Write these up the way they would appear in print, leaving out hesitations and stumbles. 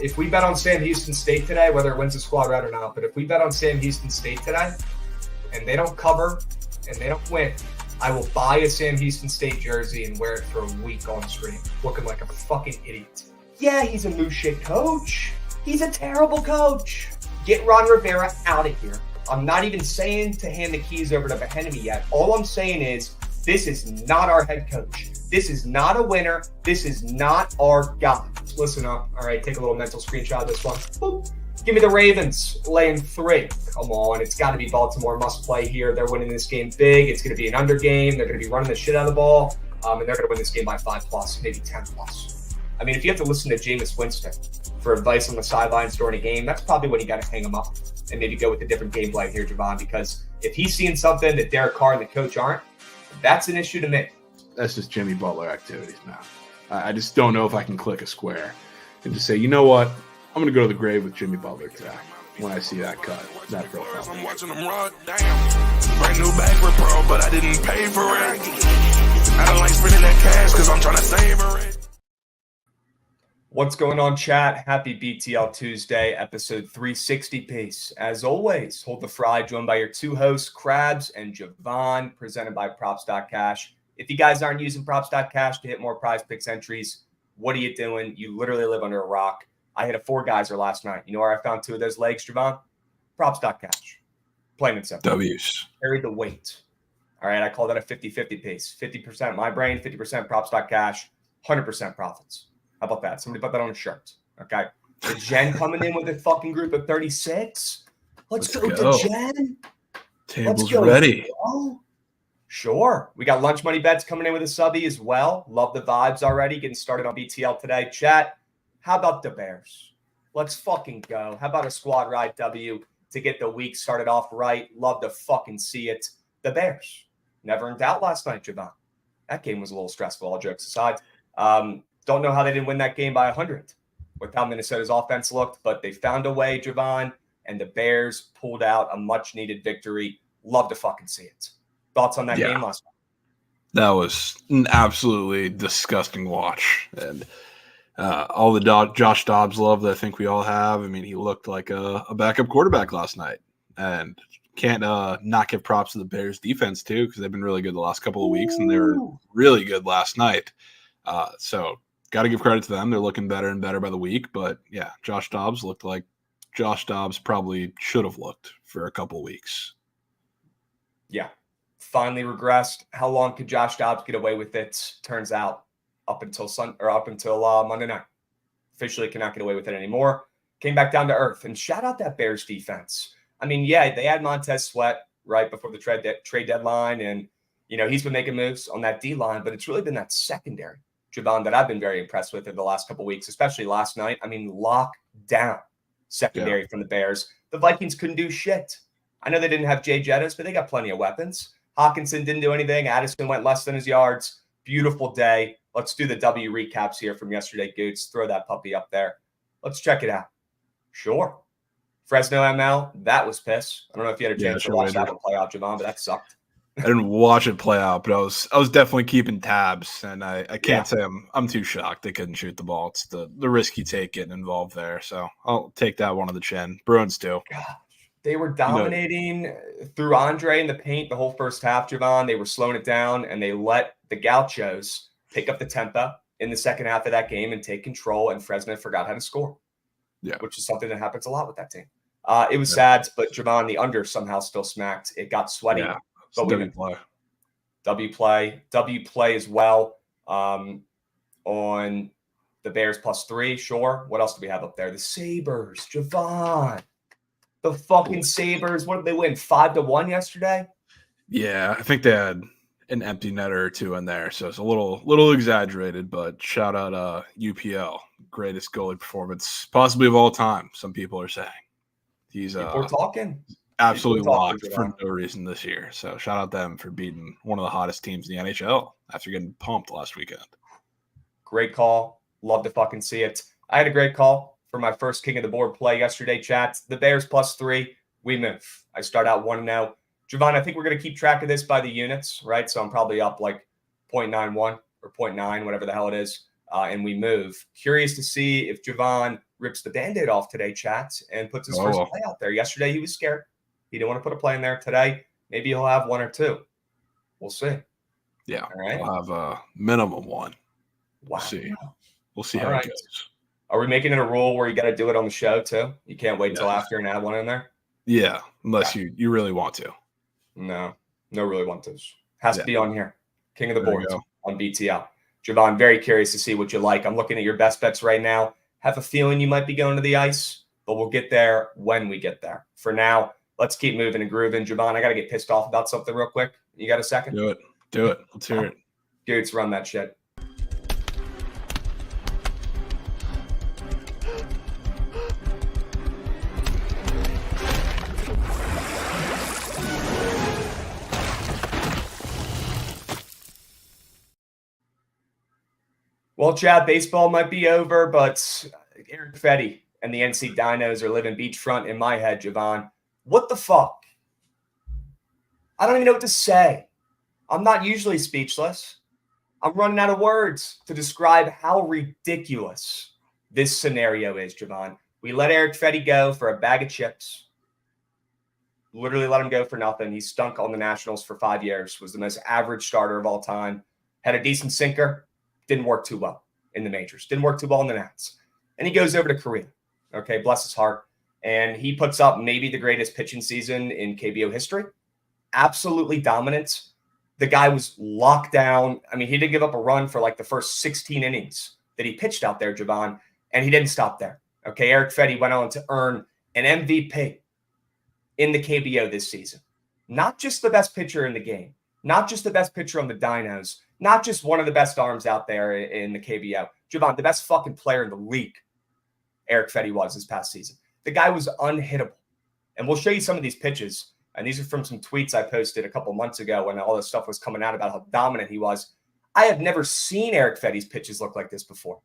If we bet on Sam Houston State today, whether it wins the squad route or not, but if we bet on Sam Houston State today and they don't cover and they don't win, I will buy a Sam Houston State jersey and wear it for a week on stream, looking like a fucking idiot. Yeah, he's a moose shit coach. He's a terrible coach. Get Ron Rivera out of here. I'm not even saying to hand the keys over to Bahenemy yet. All I'm saying is this is not our head coach. This is not a winner. This is not our guy. Listen up. All right, take a little mental screenshot of this one. Boop. Give me the Ravens laying 3. Come on, it's got to be Baltimore must play here. They're winning this game big. It's going to be an under game. They're going to be running the shit out of the ball, and they're going to win this game by 5+, maybe 10+. I mean, if you have to listen to Jameis Winston for advice on the sidelines during a game, that's probably when you got to hang him up and maybe go with a different game plan here, Javon, because if he's seeing something that Derek Carr and the coach aren't, that's an issue to me. That's just Jimmy Butler activities now. I just don't know if I can click a square and just say, you know what? I'm going to go to the grave with Jimmy Butler today when I see that cut, that profile. I'm watching them rock down. Brand new bag for pro, but I didn't pay for it. I don't like spending that cash because I'm trying to savor it. What's going on, chat? Happy BTL Tuesday, episode 360 piece. As always, hold the fry, joined by your two hosts, Krabs and Javon, presented by Props.Cash. If you guys aren't using Props.Cash to hit more prize picks entries, what are you doing? You literally live under a rock. I hit a 4-geyser last night. You know where I found 2 of those legs, Javon? Props.Cash. Plain and simple. W's. Carry the weight. All right, I call that a 50-50 piece. 50% my brain, 50% Props.Cash, 100% profits. How about that? Somebody put that on a shirt, okay? The Jen coming in with a fucking group of 36. Let's Let's go, go. Degen. Table's Let's go, ready. bro. Sure. We got lunch money bets coming in with a subby as well. Love the vibes already. Getting started on BTL today. Chat, how about the Bears? Let's fucking go. How about a squad ride W to get the week started off right? Love to fucking see it. The Bears. Never in doubt last night, Javon. That game was a little stressful, all jokes aside. Don't know how they didn't win that game by 100 with how Minnesota's offense looked, but they found a way, Javon, and the Bears pulled out a much-needed victory. Love to fucking see it. Thoughts on that game last night? That was an absolutely disgusting watch. And all the Josh Dobbs love that I think we all have. I mean, he looked like a backup quarterback last night. And can't not give props to the Bears defense, too, because they've been really good the last couple of weeks, and they were really good last night. So got to give credit to them. They're looking better and better by the week. But, yeah, Josh Dobbs looked like Josh Dobbs probably should have looked for a couple of weeks. Yeah. Finally regressed. How long could Josh Dobbs get away with it? Turns out up until Monday night. Officially cannot get away with it anymore. Came back down to earth. And shout out that Bears defense. I mean, yeah, they had Montez Sweat right before the trade deadline. And, you know, he's been making moves on that D-line. But it's really been that secondary, Javon, that I've been very impressed with in the last couple of weeks, especially last night. I mean, lock down secondary from the Bears. The Vikings couldn't do shit. I know they didn't have Jay Jettis, but they got plenty of weapons. Hawkinson didn't do anything. Addison went less than his yards. Beautiful day. Let's do the W recaps here from yesterday, Goots. Throw that puppy up there. Let's check it out. Sure. Fresno ML, that was piss. I don't know if you had a chance to watch that one play out, Javon, but that sucked. I didn't watch it play out, but I was definitely keeping tabs, and I can't say I'm too shocked they couldn't shoot the ball. It's the risk you take getting involved there. So I'll take that one on the chin. Bruins too. Gosh, they were dominating through Andre in the paint the whole first half, Javon. They were slowing it down, and they let the Gauchos pick up the tempo in the second half of that game and take control, and Fresno forgot how to score. Yeah, which is something that happens a lot with that team. It was sad, but Javon, the under somehow still smacked. It got sweaty. Yeah, but W play. W play as well on the Bears +3. Sure. What else do we have up there? The Sabres, Javon. The fucking Sabres. What did they win? 5-1 yesterday? Yeah, I think they had an empty netter or two in there, so it's a little exaggerated. But shout out UPL, greatest goalie performance possibly of all time. Some people are saying he's we're talking absolutely locked for no reason this year. So shout out them for beating one of the hottest teams in the NHL after getting pumped last weekend. Great call. Love to fucking see it. I had a great call for my first king of the board play yesterday, chat. The Bears +3. We move. I start out 1-0. Javon, I think we're going to keep track of this by the units, right? So I'm probably up like 0.91 or 0.9, whatever the hell it is, and we move. Curious to see if Javon rips the Band-Aid off today, chat, and puts his first play out there. Yesterday, he was scared. He didn't want to put a play in there. Today, maybe he'll have one or two. We'll see. Yeah, all right. We'll have a minimum one. Wow. We'll see how it goes. Are we making it a rule where you got to do it on the show, too? You can't wait until after and add one in there? Yeah, unless you really want to. No really want to. Has to be on here. King of the board on BTL. Javon, very curious to see what you like. I'm looking at your best bets right now. Have a feeling you might be going to the ice, but we'll get there when we get there. For now, let's keep moving and grooving. Javon, I got to get pissed off about something real quick. You got a second? Do it. Let's hear it. Dudes, run that shit. Well, Chad, baseball might be over, but Eric Feedy and the NC Dinos are living beachfront in my head, Javon. What the fuck? I don't even know what to say. I'm not usually speechless. I'm running out of words to describe how ridiculous this scenario is, Javon. We let Eric Feedy go for a bag of chips. Literally let him go for nothing. He stunk on the Nationals for 5 years, was the most average starter of all time, had a decent sinker. Didn't work too well in the majors. Didn't work too well in the Nats. And he goes over to Korea. Okay, bless his heart. And he puts up maybe the greatest pitching season in KBO history. Absolutely dominant. The guy was locked down. I mean, he didn't give up a run for like the first 16 innings that he pitched out there, Javon. And he didn't stop there. Okay, Eric Feedy went on to earn an MVP. in the KBO this seaon. Not just the best pitcher in the game, not just the best pitcher on the Dinos, not just one of the best arms out there in the KBO. Javon, the best fucking player in the league, Eric Feedy was this past season. The guy was unhittable. And we'll show you some of these pitches. And these are from some tweets I posted a couple months ago when all this stuff was coming out about how dominant he was. I have never seen Eric Feedy's pitches look like this before.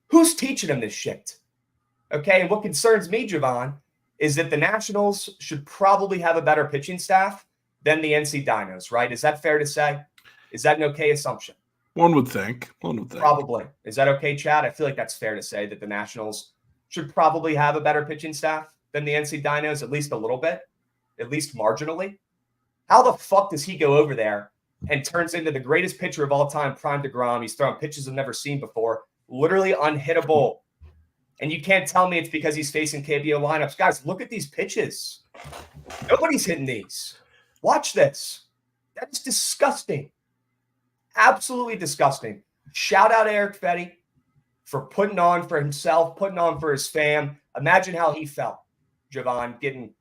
Who's teaching him this shit? Okay, and what concerns me, Javon, is that the Nationals should probably have a better pitching staff than the NC Dinos, right? Is that fair to say? Is that an okay assumption? One would think. Probably. Is that okay, Chad? I feel like that's fair to say that the Nationals should probably have a better pitching staff than the NC Dinos, at least a little bit, at least marginally. How the fuck does he go over there and turns into the greatest pitcher of all time, Prime DeGrom? He's throwing pitches I've never seen before, literally unhittable. And you can't tell me it's because he's facing KBO lineups. Guys, look at these pitches. Nobody's hitting these. Watch this. That is disgusting. Absolutely disgusting. Shout out Eric Feedy for putting on for himself, putting on for his fam. Imagine how he felt, Javon, getting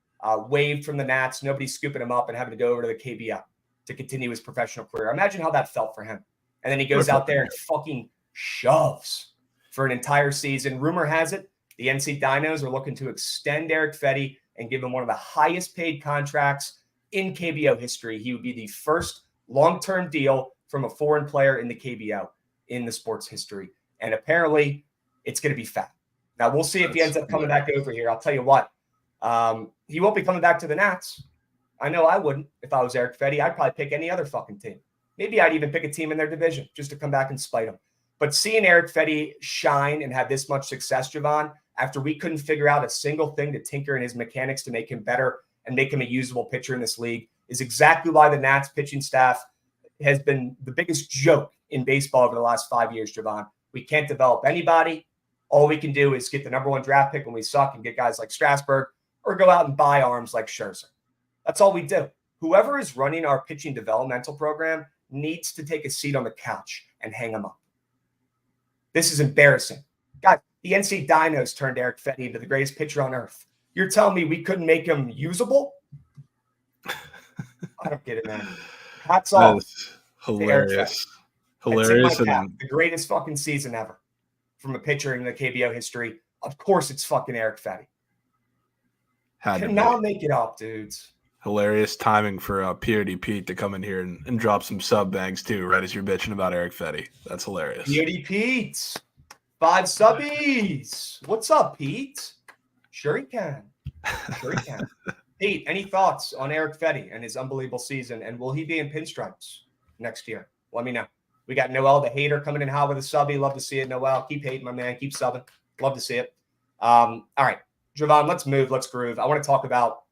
waived from the Nats, nobody scooping him up and having to go over to the KBO to continue his professional career. Imagine how that felt for him. And then he goes out there and fucking shoves for an entire season. Rumor has it the NC Dinos are looking to extend Eric Feedy and give him one of the highest paid contracts in KBO history. He would be the first long-term deal from a foreign player in the KBO in the sports history. And apparently it's going to be fat. Now we'll see if he ends up coming back over here. I'll tell you what, he won't be coming back to the Nats. I know I wouldn't. If I was Eric Feedy, I'd probably pick any other fucking team. Maybe I'd even pick a team in their division just to come back and spite them. But seeing Eric Feedy shine and have this much success, Javon, after we couldn't figure out a single thing to tinker in his mechanics to make him better and make him a usable pitcher in this league, is exactly why the Nats pitching staff has been the biggest joke in baseball over the last 5 years, Javon. We can't develop anybody. All we can do is get the number one draft pick when we suck and get guys like Strasburg, or go out and buy arms like Scherzer. That's all we do. Whoever is running our pitching developmental program needs to take a seat on the couch and hang them up. This is embarrassing. God, the NC Dinos turned Eric Feedy into the greatest pitcher on earth. You're telling me we couldn't make him usable? I don't get it, man. Hats off. Hilarious. Hilarious. And the greatest fucking season ever from a pitcher in the KBO history. Of course it's fucking Eric Feedy. Cannot make it up, dudes. Hilarious timing for Feedy Pete to come in here and drop some sub bangs too, right as you're bitching about Eric Feedy. That's hilarious. Feedy Pete. 5 subbies. What's up, Pete? Sure he can. Sure he can. Pete, any thoughts on Eric Feedy and his unbelievable season? And will he be in pinstripes next year? Let me know. We got Noel the hater coming in hot with a subby. Love to see it, Noel. Keep hating, my man. Keep subbing. Love to see it. All right, Javon, let's move. Let's groove. I want to talk about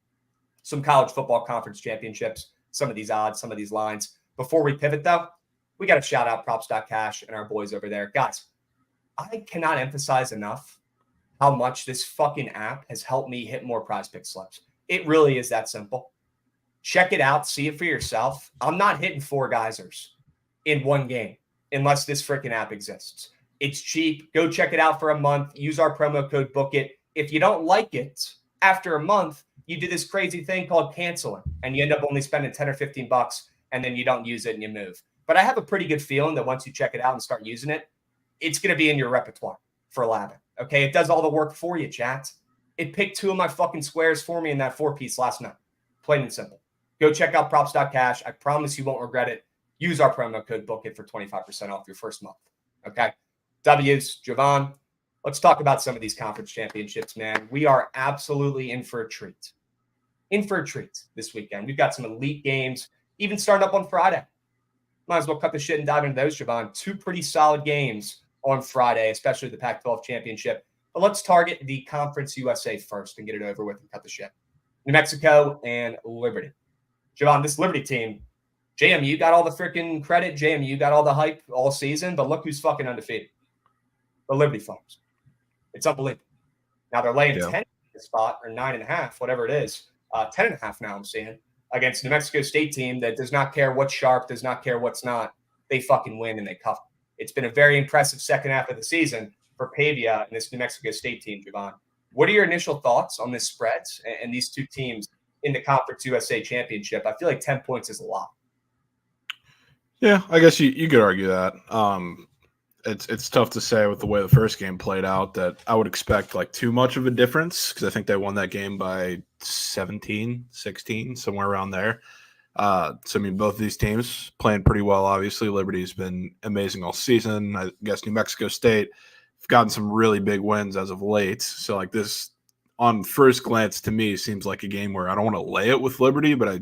some college football conference championships, some of these odds, some of these lines. Before we pivot, though, we got to shout out props.cash and our boys over there. Guys, I cannot emphasize enough how much this fucking app has helped me hit more Prize Pick slips. It really is that simple. Check it out. See it for yourself. I'm not hitting 4 geysers in one game unless this freaking app exists. It's cheap. Go check it out for a month. Use our promo code BOOKIT. If you don't like it after a month, you do this crazy thing called canceling, and you end up only spending 10 or 15 bucks, and then you don't use it and you move. But I have a pretty good feeling that once you check it out and start using it, it's going to be in your repertoire for labbing. Okay, it does all the work for you, chat. It picked 2 of my fucking squares for me in that 4-piece last night. Plain and simple. Go check out props.cash. I promise you won't regret it. Use our promo code BOOKIT for 25% off your first month. Okay? W's, Javon, let's talk about some of these conference championships, man. We are absolutely in for a treat. In for a treat this weekend. We've got some elite games, even starting up on Friday. Might as well cut the shit and dive into those, Javon. 2 pretty solid games on Friday, especially the Pac-12 championship. But let's target the Conference USA first and get it over with and cut the shit. New Mexico and Liberty. Javon, this Liberty team, JMU got all the freaking credit. JMU got all the hype all season, but look who's fucking undefeated. The Liberty Flames. It's unbelievable. Now they're laying 10 in the spot, or 9.5, whatever it is. 10.5 now I'm seeing, against New Mexico State team that does not care what's sharp, does not care what's not. They fucking win and they cover. It's been a very impressive second half of the season for Pavia and this New Mexico State team, Javon. What are your initial thoughts on this spread and these two teams in the Conference USA Championship? I feel like 10 points is a lot. Yeah, I guess you could argue that. It's tough to say with the way the first game played out that I would expect like too much of a difference because I think they won that game by 17, 16, somewhere around there. So, I mean, both of these teams playing pretty well, obviously. Liberty's been amazing all season. I guess New Mexico State have gotten some really big wins as of late. So, like, this, on first glance, to me, seems like a game where I don't want to lay it with Liberty, but I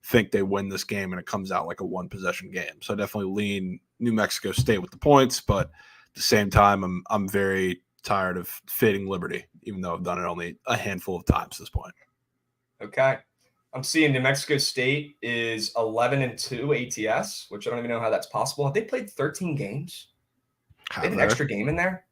think they win this game and it comes out like a one-possession game. So, I definitely lean New Mexico State with the points, but at the same time, I'm very tired of fading Liberty, even though I've done it only a handful of times at this point. Okay. I'm seeing New Mexico State is 11-2 ATS, which I don't even know how that's possible. Have they played 13 games? They have an extra game in there?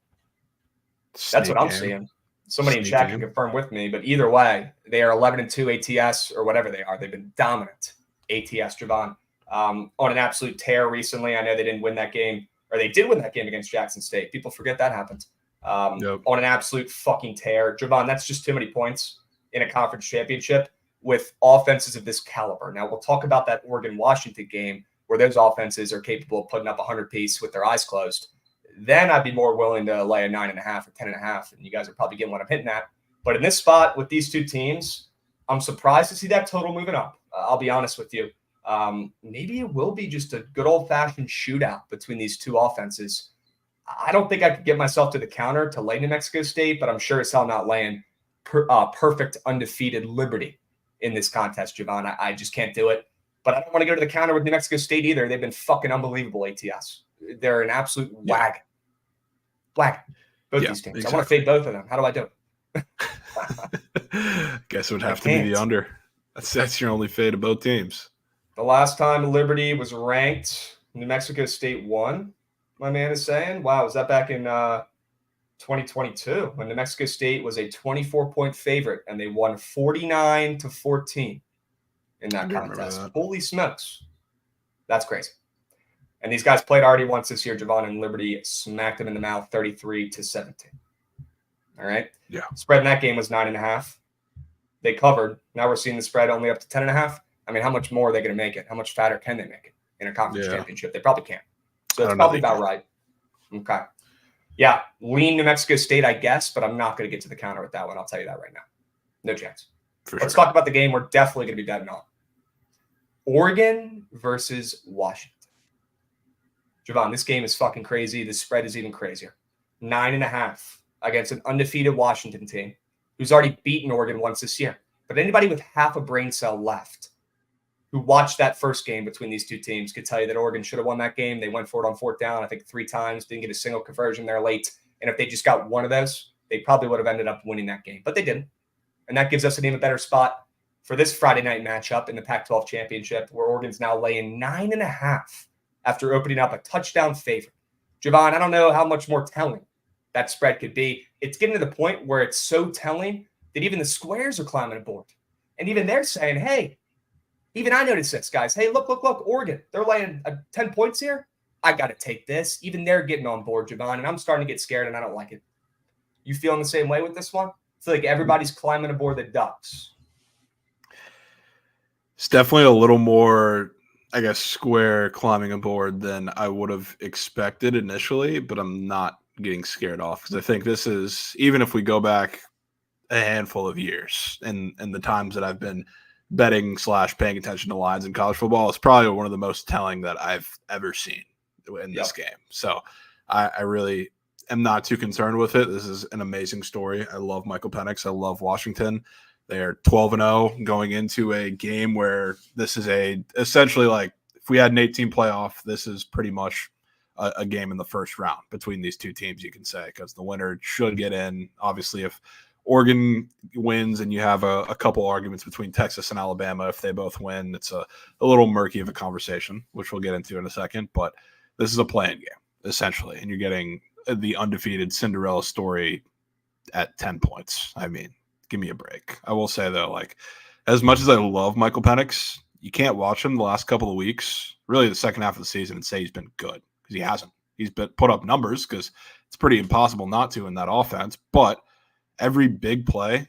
That's what I'm seeing. Somebody in chat can confirm with me, but either way, they are 11-2 ATS or whatever they are. They've been dominant ATS, Javon, on an absolute tear recently. I know they didn't win that game, or they did win that game against Jackson State. People forget that happened. On an absolute fucking tear. Javon, that's just too many points in a conference championship with offenses of this caliber. Now, we'll talk about that Oregon-Washington game where those offenses are capable of putting up 100 piece with their eyes closed. Then I'd be more willing to lay a 9.5 or 10.5, and you guys are probably getting what I'm hitting at. But in this spot with these two teams, I'm surprised to see that total moving up. I'll be honest with you. Maybe it will be just a good old-fashioned shootout between these two offenses. I don't think I could get myself to the counter to lay New Mexico State, but I'm sure as hell not laying perfect undefeated Liberty in this contest, Javon. I just can't do it. But I don't want to go to the counter with New Mexico State either. They've been fucking unbelievable ATS. They're an absolute wagon. Both these teams. Exactly. I want to fade both of them. How do I do it? Guess it would have to be the under. That's your only fade of both teams. The last time Liberty was ranked, New Mexico State won, my man is saying. Wow, was that back in 2022 when New Mexico State was a 24-point favorite and they won 49-14 in that contest. Holy smokes. That's crazy. And these guys played already once this year. Javon and Liberty smacked them in the mouth 33-17. All right. Yeah. Spread in that game was 9.5. They covered. Now we're seeing the spread only up to 10.5. I mean, how much more are they going to make it? How much fatter can they make it in a conference championship? They probably can't. So it's probably about right. Okay. Yeah. Lean New Mexico State, I guess, but I'm not going to get to the counter with that one. I'll tell you that right now. No chance. Let's talk about the game we're definitely going to be betting on. Oregon versus Washington. Javon, this game is fucking crazy. The spread is even crazier. 9.5 against an undefeated Washington team who's already beaten Oregon once this year. But anybody with half a brain cell left who watched that first game between these two teams could tell you that Oregon should have won that game. They went for it on fourth down, I think 3 times, didn't get a single conversion there late. And if they just got one of those, they probably would have ended up winning that game. But they didn't. And that gives us an even better spot for this Friday night matchup in the Pac-12 championship where Oregon's now laying 9.5 after opening up a touchdown favorite. Javon, I don't know how much more telling that spread could be. It's getting to the point where it's so telling that even the squares are climbing aboard. And even they're saying, hey, even I noticed this, guys. Hey, look, Oregon. They're laying 10 points here. I got to take this. Even they're getting on board, Javon, and I'm starting to get scared, and I don't like it. You feeling the same way with this one? I feel like everybody's climbing aboard the Ducks. It's definitely a little more, I guess, square climbing aboard than I would have expected initially, but I'm not getting scared off because I think this is, even if we go back a handful of years and the times that I've been betting / paying attention to lines in college football, it's probably one of the most telling that I've ever seen in this game. So I really am not too concerned with it. This is an amazing story. I love Michael Penix. I love Washington. They are 12-0 going into a game where this is essentially like if we had an 18 playoff, this is pretty much a game in the first round between these two teams, you can say, because the winner should get in. Obviously, if Oregon wins and you have a couple arguments between Texas and Alabama, if they both win, it's a little murky of a conversation, which we'll get into in a second. But this is a play-in game, essentially, and you're getting the undefeated Cinderella story at 10 points. I mean, give me a break. I will say, though, like, as much as I love Michael Penix, you can't watch him the last couple of weeks, really the second half of the season, and say he's been good, because he hasn't. He's been put up numbers because it's pretty impossible not to in that offense, but every big play,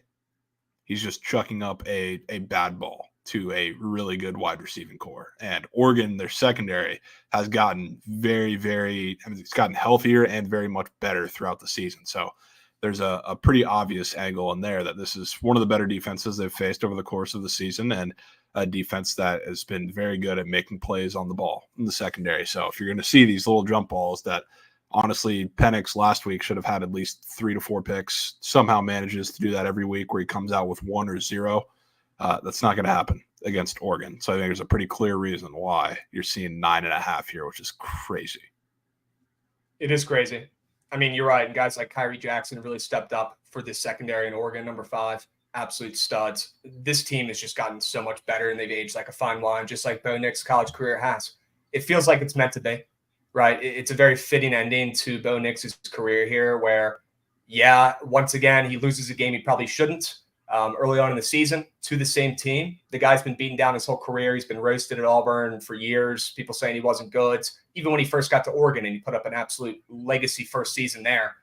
he's just chucking up a bad ball to a really good wide receiving core. And Oregon, their secondary, has gotten it's gotten healthier and very much better throughout the season. So there's a pretty obvious angle in there that this is one of the better defenses they've faced over the course of the season, and a defense that has been very good at making plays on the ball in the secondary. So if you're going to see these little jump balls that honestly, Penix last week should have had at least 3 to 4 picks, somehow manages to do that every week where he comes out with 1 or 0. That's not going to happen against Oregon. So I think there's a pretty clear reason why you're seeing 9.5 here, which is crazy. It is crazy. I mean, you're right. And guys like Kyrie Jackson really stepped up for this secondary in Oregon, number 5. Absolute studs. This team has just gotten so much better, and they've aged like a fine wine, just like Bo Nix's college career has. It feels like it's meant to be, right? It's a very fitting ending to Bo Nix's career here where, once again, he loses a game he probably shouldn't early on in the season to the same team. The guy's been beaten down his whole career. He's been roasted at Auburn for years, people saying he wasn't good. Even when he first got to Oregon and he put up an absolute legacy first season there,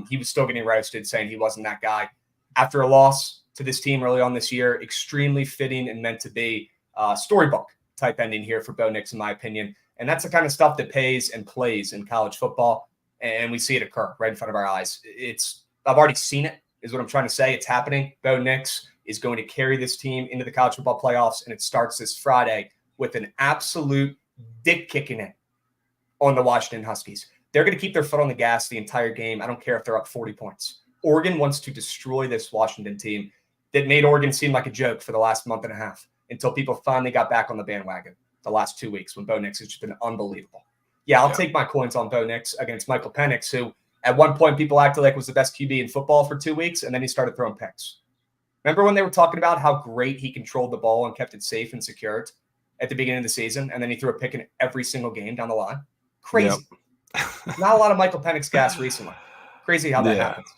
he was still getting roasted, saying he wasn't that guy. After a loss to this team early on this year, extremely fitting and meant to be storybook type ending here for Bo Nix, in my opinion. And that's the kind of stuff that pays and plays in college football. And we see it occur right in front of our eyes. I've already seen it, is what I'm trying to say. It's happening. Bo Nix is going to carry this team into the college football playoffs, and it starts this Friday with an absolute dick kicking it on the Washington Huskies. They're going to keep their foot on the gas the entire game. I don't care if they're up 40 points. Oregon wants to destroy this Washington team that made Oregon seem like a joke for the last month and a half until people finally got back on the bandwagon the last 2 weeks when Bo Nix has just been unbelievable. I'll take my coins on Bo Nix against Michael Penix, who at one point people acted like was the best QB in football for 2 weeks, and then he started throwing picks. Remember when they were talking about how great he controlled the ball and kept it safe and secured at the beginning of the season, and then he threw a pick in every single game down the line? Crazy. Yep. Not a lot of Michael Penix gas recently. Crazy how that happens.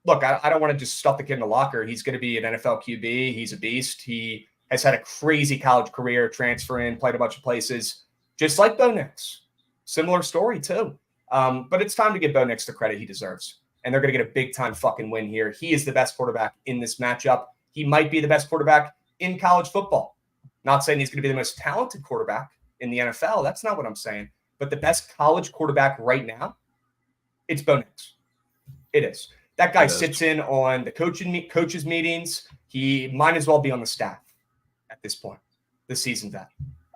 Look, I don't want to just stuff the kid in the locker. He's going to be an NFL QB. He's a beast. He has had a crazy college career, transfer in, played a bunch of places, just like Bo Nix. Similar story, too. But it's time to give Bo Nix the credit he deserves. And they're going to get a big-time fucking win here. He is the best quarterback in this matchup. He might be the best quarterback in college football. Not saying he's going to be the most talented quarterback in the NFL. That's not what I'm saying. But the best college quarterback right now, it's Bo Nix. It is. That guy sits in on the coaches meetings. He might as well be on the staff at this point, the season vet.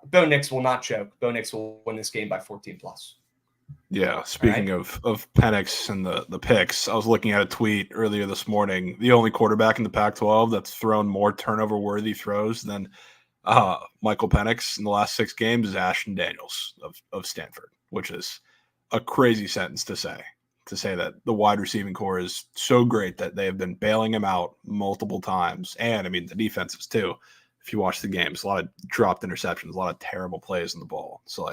Bo Nix will not choke. Bo Nix will win this game by 14 plus. Yeah, speaking of Penix and the picks, I was looking at a tweet earlier this morning. The only quarterback in the Pac-12 that's thrown more turnover-worthy throws than Michael Penix in the last 6 games is Ashton Daniels of Stanford, which is a crazy sentence to say that the wide receiving core is so great that they have been bailing him out multiple times. And, I mean, the defenses, too. If you watch the games, a lot of dropped interceptions, a lot of terrible plays in the ball. So,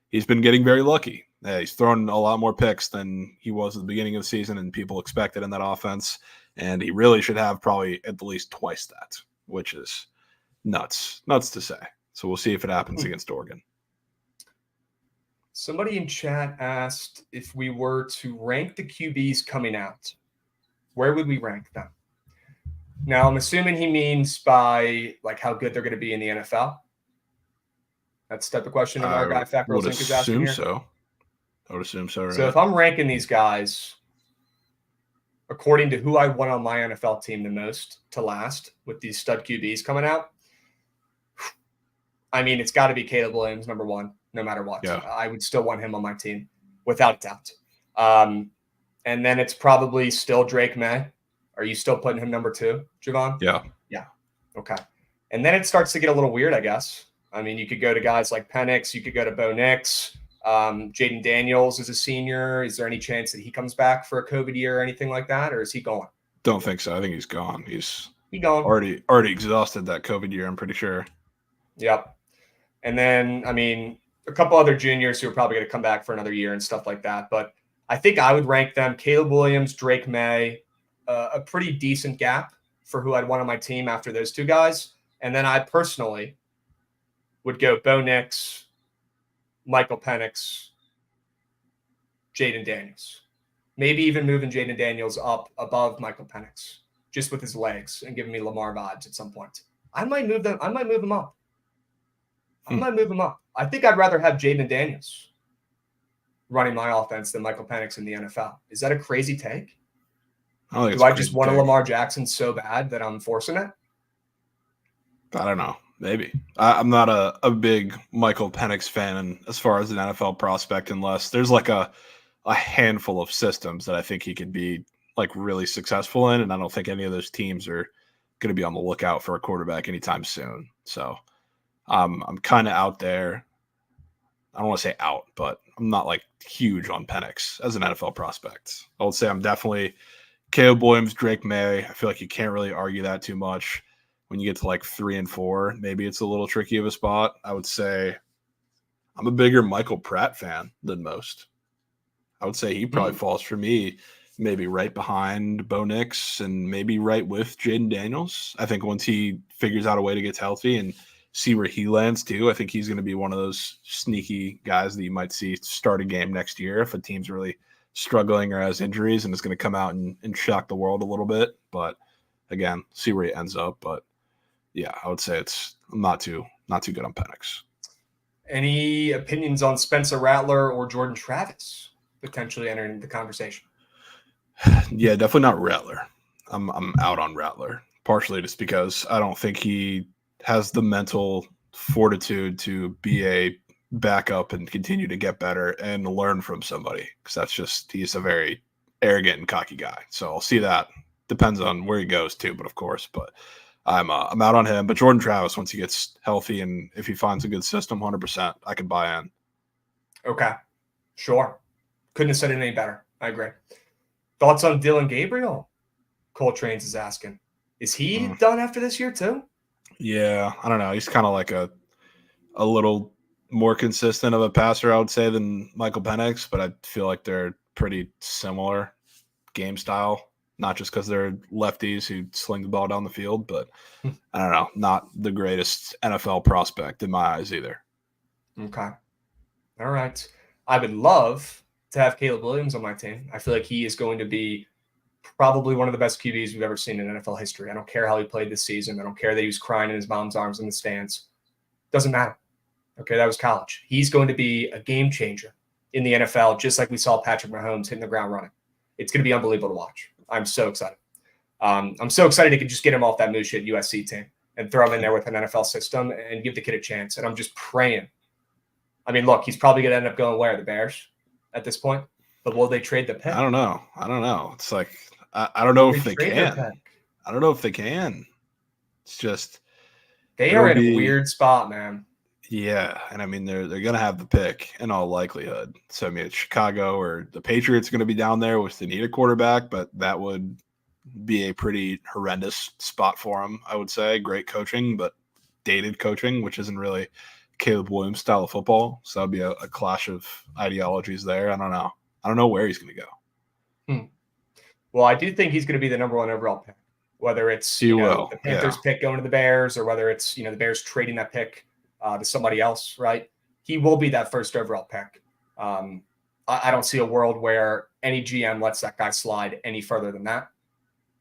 he's been getting very lucky. He's thrown a lot more picks than he was at the beginning of the season and people expected in that offense. And he really should have probably at least twice that, which is nuts to say. So we'll see if it happens against Oregon. Somebody in chat asked if we were to rank the QBs coming out, where would we rank them? Now, I'm assuming he means by how good they're going to be in the NFL. That's the type of question that our guy Fat Girls Inc. is asking here. I would assume so. Right? So if I'm ranking these guys according to who I want on my NFL team the most to last with these stud QBs coming out, I mean, it's got to be Caleb Williams, number 1, no matter what. Yeah. I would still want him on my team without doubt. And then it's probably still Drake May. Are you still putting him number 2, Javon? Yeah. Yeah. Okay. And then it starts to get a little weird, I guess. I mean, you could go to guys like Penix. You could go to Bo Nix. Jaden Daniels is a senior. Is there any chance that he comes back for a COVID year or anything like that, or is he going? Don't think so. I think he's gone. He's gone. Already exhausted that COVID year, I'm pretty sure. Yep. And then, I mean, a couple other juniors who are probably going to come back for another year and stuff like that. But I think I would rank them Caleb Williams, Drake May, a pretty decent gap for who I'd want on my team after those 2 guys. And then I personally would go Bo Nix, Michael Penix, Jaden Daniels. Maybe even moving Jaden Daniels up above Michael Penix, just with his legs and giving me Lamar vibes at some point. I might move them. I might move him up. I think I'd rather have Jaden Daniels running my offense than Michael Penix in the NFL. Is that a crazy take? Do I just want a Lamar Jackson so bad that I'm forcing it? I don't know. Maybe. I'm not a big Michael Penix fan as far as an NFL prospect, unless there's like a handful of systems that I think he could be like really successful in. And I don't think any of those teams are going to be on the lookout for a quarterback anytime soon. So I'm kind of out there. I don't want to say out, but I'm not like huge on Penix as an NFL prospect. I would say I'm definitely Caleb Williams, Drake May. I feel like you can't really argue that too much. When you get to like 3 and 4, maybe it's a little tricky of a spot. I would say I'm a bigger Michael Pratt fan than most. I would say he probably falls for me maybe right behind Bo Nix and maybe right with Jaden Daniels. I think once he figures out a way to get healthy and see where he lands too, I think he's going to be one of those sneaky guys that you might see start a game next year if a team's really struggling or has injuries, and it's going to come out and shock the world a little bit. But again, see where he ends up. But yeah, I would say I'm not too good on Penix. Any opinions on Spencer Rattler or Jordan Travis potentially entering the conversation? Yeah, definitely not Rattler. I'm out on Rattler, partially just because I don't think he has the mental fortitude to be a backup and continue to get better and learn from somebody, because he's a very arrogant and cocky guy. So I'll see that. Depends on where he goes too, but of course, but I'm out on him. But Jordan Travis, once he gets healthy and if he finds a good system, 100%, I can buy in. Okay, sure. Couldn't have said it any better. I agree. Thoughts on Dylan Gabriel? Coltrane's is asking. Is he done after this year too? Yeah, I don't know. He's kind of like a little more consistent of a passer, I would say, than Michael Penix, but I feel like they're pretty similar game style. Not just because they're lefties who sling the ball down the field, but I don't know, not the greatest NFL prospect in my eyes either. Okay. All right. I would love to have Caleb Williams on my team. I feel like he is going to be probably one of the best QBs we've ever seen in NFL history. I don't care how he played this season. I don't care that he was crying in his mom's arms in the stands. Doesn't matter. Okay, that was college. He's going to be a game changer in the NFL, just like we saw Patrick Mahomes hitting the ground running. It's going to be unbelievable to watch. I'm so excited. I'm so excited to just get him off that moose shit USC team and throw him in there with an NFL system and give the kid a chance. And I'm just praying. I mean, look, he's probably going to end up going where? The Bears at this point? But will they trade the pick? I don't know. It's like, I don't know if they can. I don't know if they can. It's just. They are in a weird spot, man. Yeah, and I mean they're going to have the pick in all likelihood. So I mean, it's Chicago or the Patriots going to be down there, which they need a quarterback, but that would be a pretty horrendous spot for them. I would say great coaching, but dated coaching, which isn't really Caleb Williams style of football. So that'd be a clash of ideologies there. I don't know where he's going to go. Well, I do think he's going to be the number 1 overall pick, whether it's the Panthers pick going to the Bears or whether it's the Bears trading that pick to somebody else, right? He will be that first overall pick. I don't see a world where any GM lets that guy slide any further than that.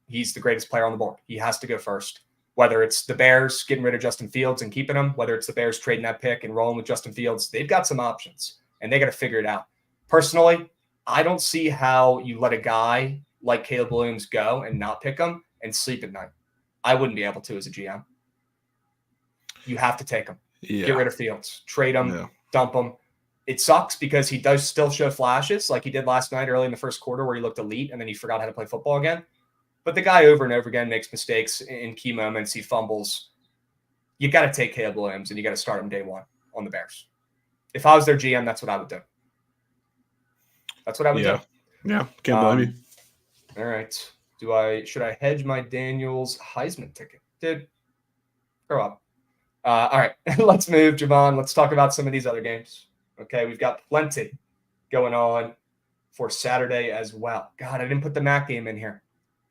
He's the greatest player on the board. He has to go first. Whether it's the Bears getting rid of Justin Fields and keeping him, whether it's the Bears trading that pick and rolling with Justin Fields, they've got some options, and they got to figure it out. Personally, I don't see how you let a guy like Caleb Williams go and not pick him and sleep at night. I wouldn't be able to as a GM. You have to take him. Yeah. Get rid of Fields. Trade him. Dump him. It sucks because he does still show flashes like he did last night early in the first quarter where he looked elite and then he forgot how to play football again. But the guy over and over again makes mistakes in key moments. He fumbles. You got to take Caleb Williams and you got to start him day 1 on the Bears. If I was their GM, that's what I would do. That's what I would do. Yeah, can't blame you. All right. Should I hedge my Daniels Heisman ticket? Dude, grow up. All right, let's move, Javon. Let's talk about some of these other games. Okay, we've got plenty going on for Saturday as well. God, I didn't put the MAC game in here.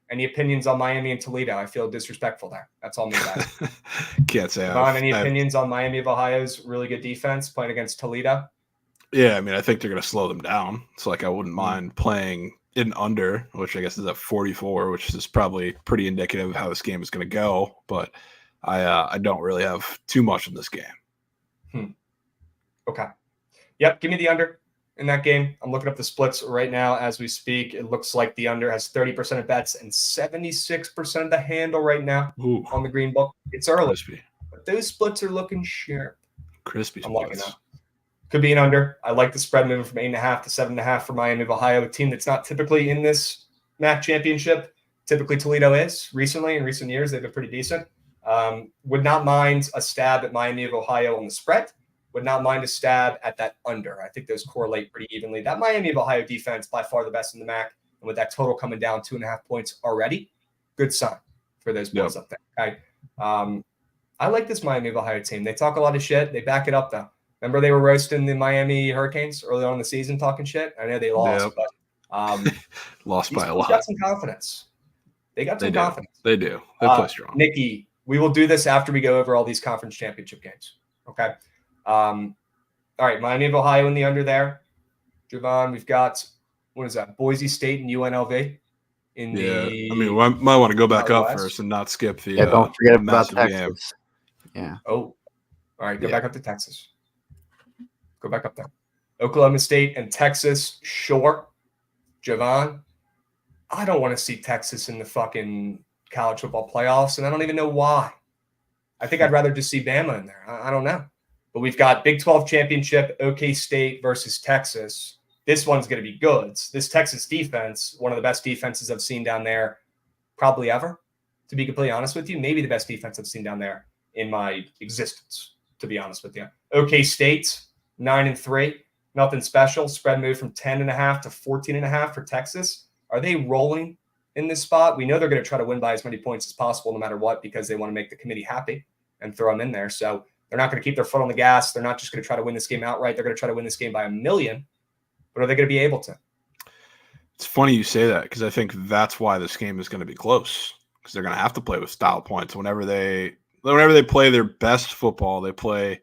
Any opinions on Miami and Toledo? I feel disrespectful there. That's all me, guys. Can't say. Javon, any opinions on Miami of Ohio's really good defense playing against Toledo? Yeah, I mean, I think they're going to slow them down. It's like I wouldn't mind playing an under, which I guess is at 44, which is probably pretty indicative of how this game is going to go. But I don't really have too much in this game. Okay. Yep. Give me the under in that game. I'm looking up the splits right now as we speak. It looks like the under has 30% of bets and 76% of the handle right now on the green book. It's early, crispy. But those splits are looking sharp. Crispy I'm splits. liking that. Could be an under. I like the spread moving from 8.5 to 7.5 for Miami of Ohio, a team that's not typically in this MAC championship. Typically, Toledo is. Recently, in recent years, they've been pretty decent. Would not mind a stab at Miami of Ohio on the spread. Would not mind a stab at that under. I think those correlate pretty evenly. That Miami of Ohio defense, by far the best in the MAC. And with that total coming down 2.5 points already, good sign for those boys up there. Okay. I like this Miami of Ohio team. They talk a lot of shit. They back it up, though. Remember they were roasting the Miami Hurricanes early on in the season talking shit? I know they lost, but lost by a lot. Got some confidence. They got some confidence. They do. They play strong. Nikki, we will do this after we go over all these conference championship games. Okay. All right. Miami of Ohio in the under there. Javon, we've got, what is that? Boise State and UNLV in the. I mean, we might want to go back up first and not skip the. Don't forget about Texas Texas. Game. Yeah. Oh, all right. Go back up to Texas. Go back up there. Oklahoma State and Texas. Sure. Javon, I don't want to see Texas in the fucking college football playoffs, and I don't even know why. I think I'd rather just see Bama in there. I don't know. But we've got Big 12 championship, OK State versus Texas. This one's going to be good. This Texas defense, one of the best defenses I've seen down there probably ever, to be completely honest with you. Maybe the best defense I've seen down there in my existence, to be honest with you. OK State, 9-3. Nothing special. Spread moved from 10.5 to 14.5 for Texas. Are they rolling in this spot? We know they're going to try to win by as many points as possible no matter what because they want to make the committee happy and throw them in there. So they're not going to keep their foot on the gas. They're not just going to try to win this game outright. They're going to try to win this game by 1 million. But are they going to be able to? It's funny you say that because I think that's why this game is going to be close because they're going to have to play with style points. Whenever they play their best football, they play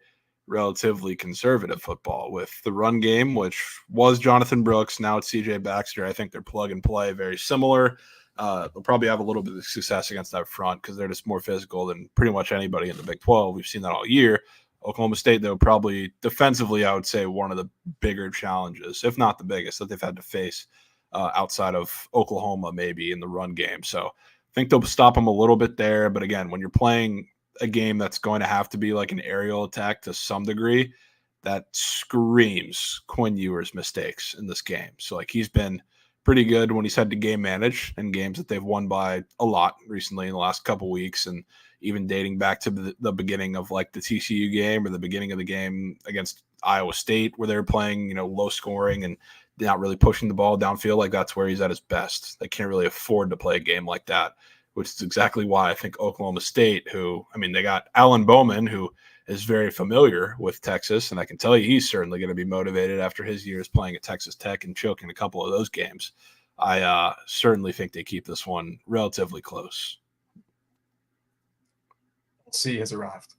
relatively conservative football with the run game, which was Jonathan Brooks. Now it's CJ Baxter. I think they're plug and play very similar. They'll probably have a little bit of success against that front because they're just more physical than pretty much anybody in the Big 12. We've seen that all year. Oklahoma State, though, probably defensively, I would say one of the bigger challenges, if not the biggest, that they've had to face outside of Oklahoma, maybe in the run game. So I think they'll stop them a little bit there. But again, when you're playing a game that's going to have to be like an aerial attack to some degree, that screams Quinn Ewers' mistakes in this game. So like he's been pretty good when he's had to game manage in games that they've won by a lot recently in the last couple weeks, and even dating back to the beginning of like the TCU game or the beginning of the game against Iowa State where they were playing, low scoring and not really pushing the ball downfield. Like that's where he's at his best. They can't really afford to play a game like that, which is exactly why I think Oklahoma State, they got Alan Bowman, who is very familiar with Texas, and I can tell you he's certainly going to be motivated after his years playing at Texas Tech and choking a couple of those games. I certainly think they keep this one relatively close. C has arrived.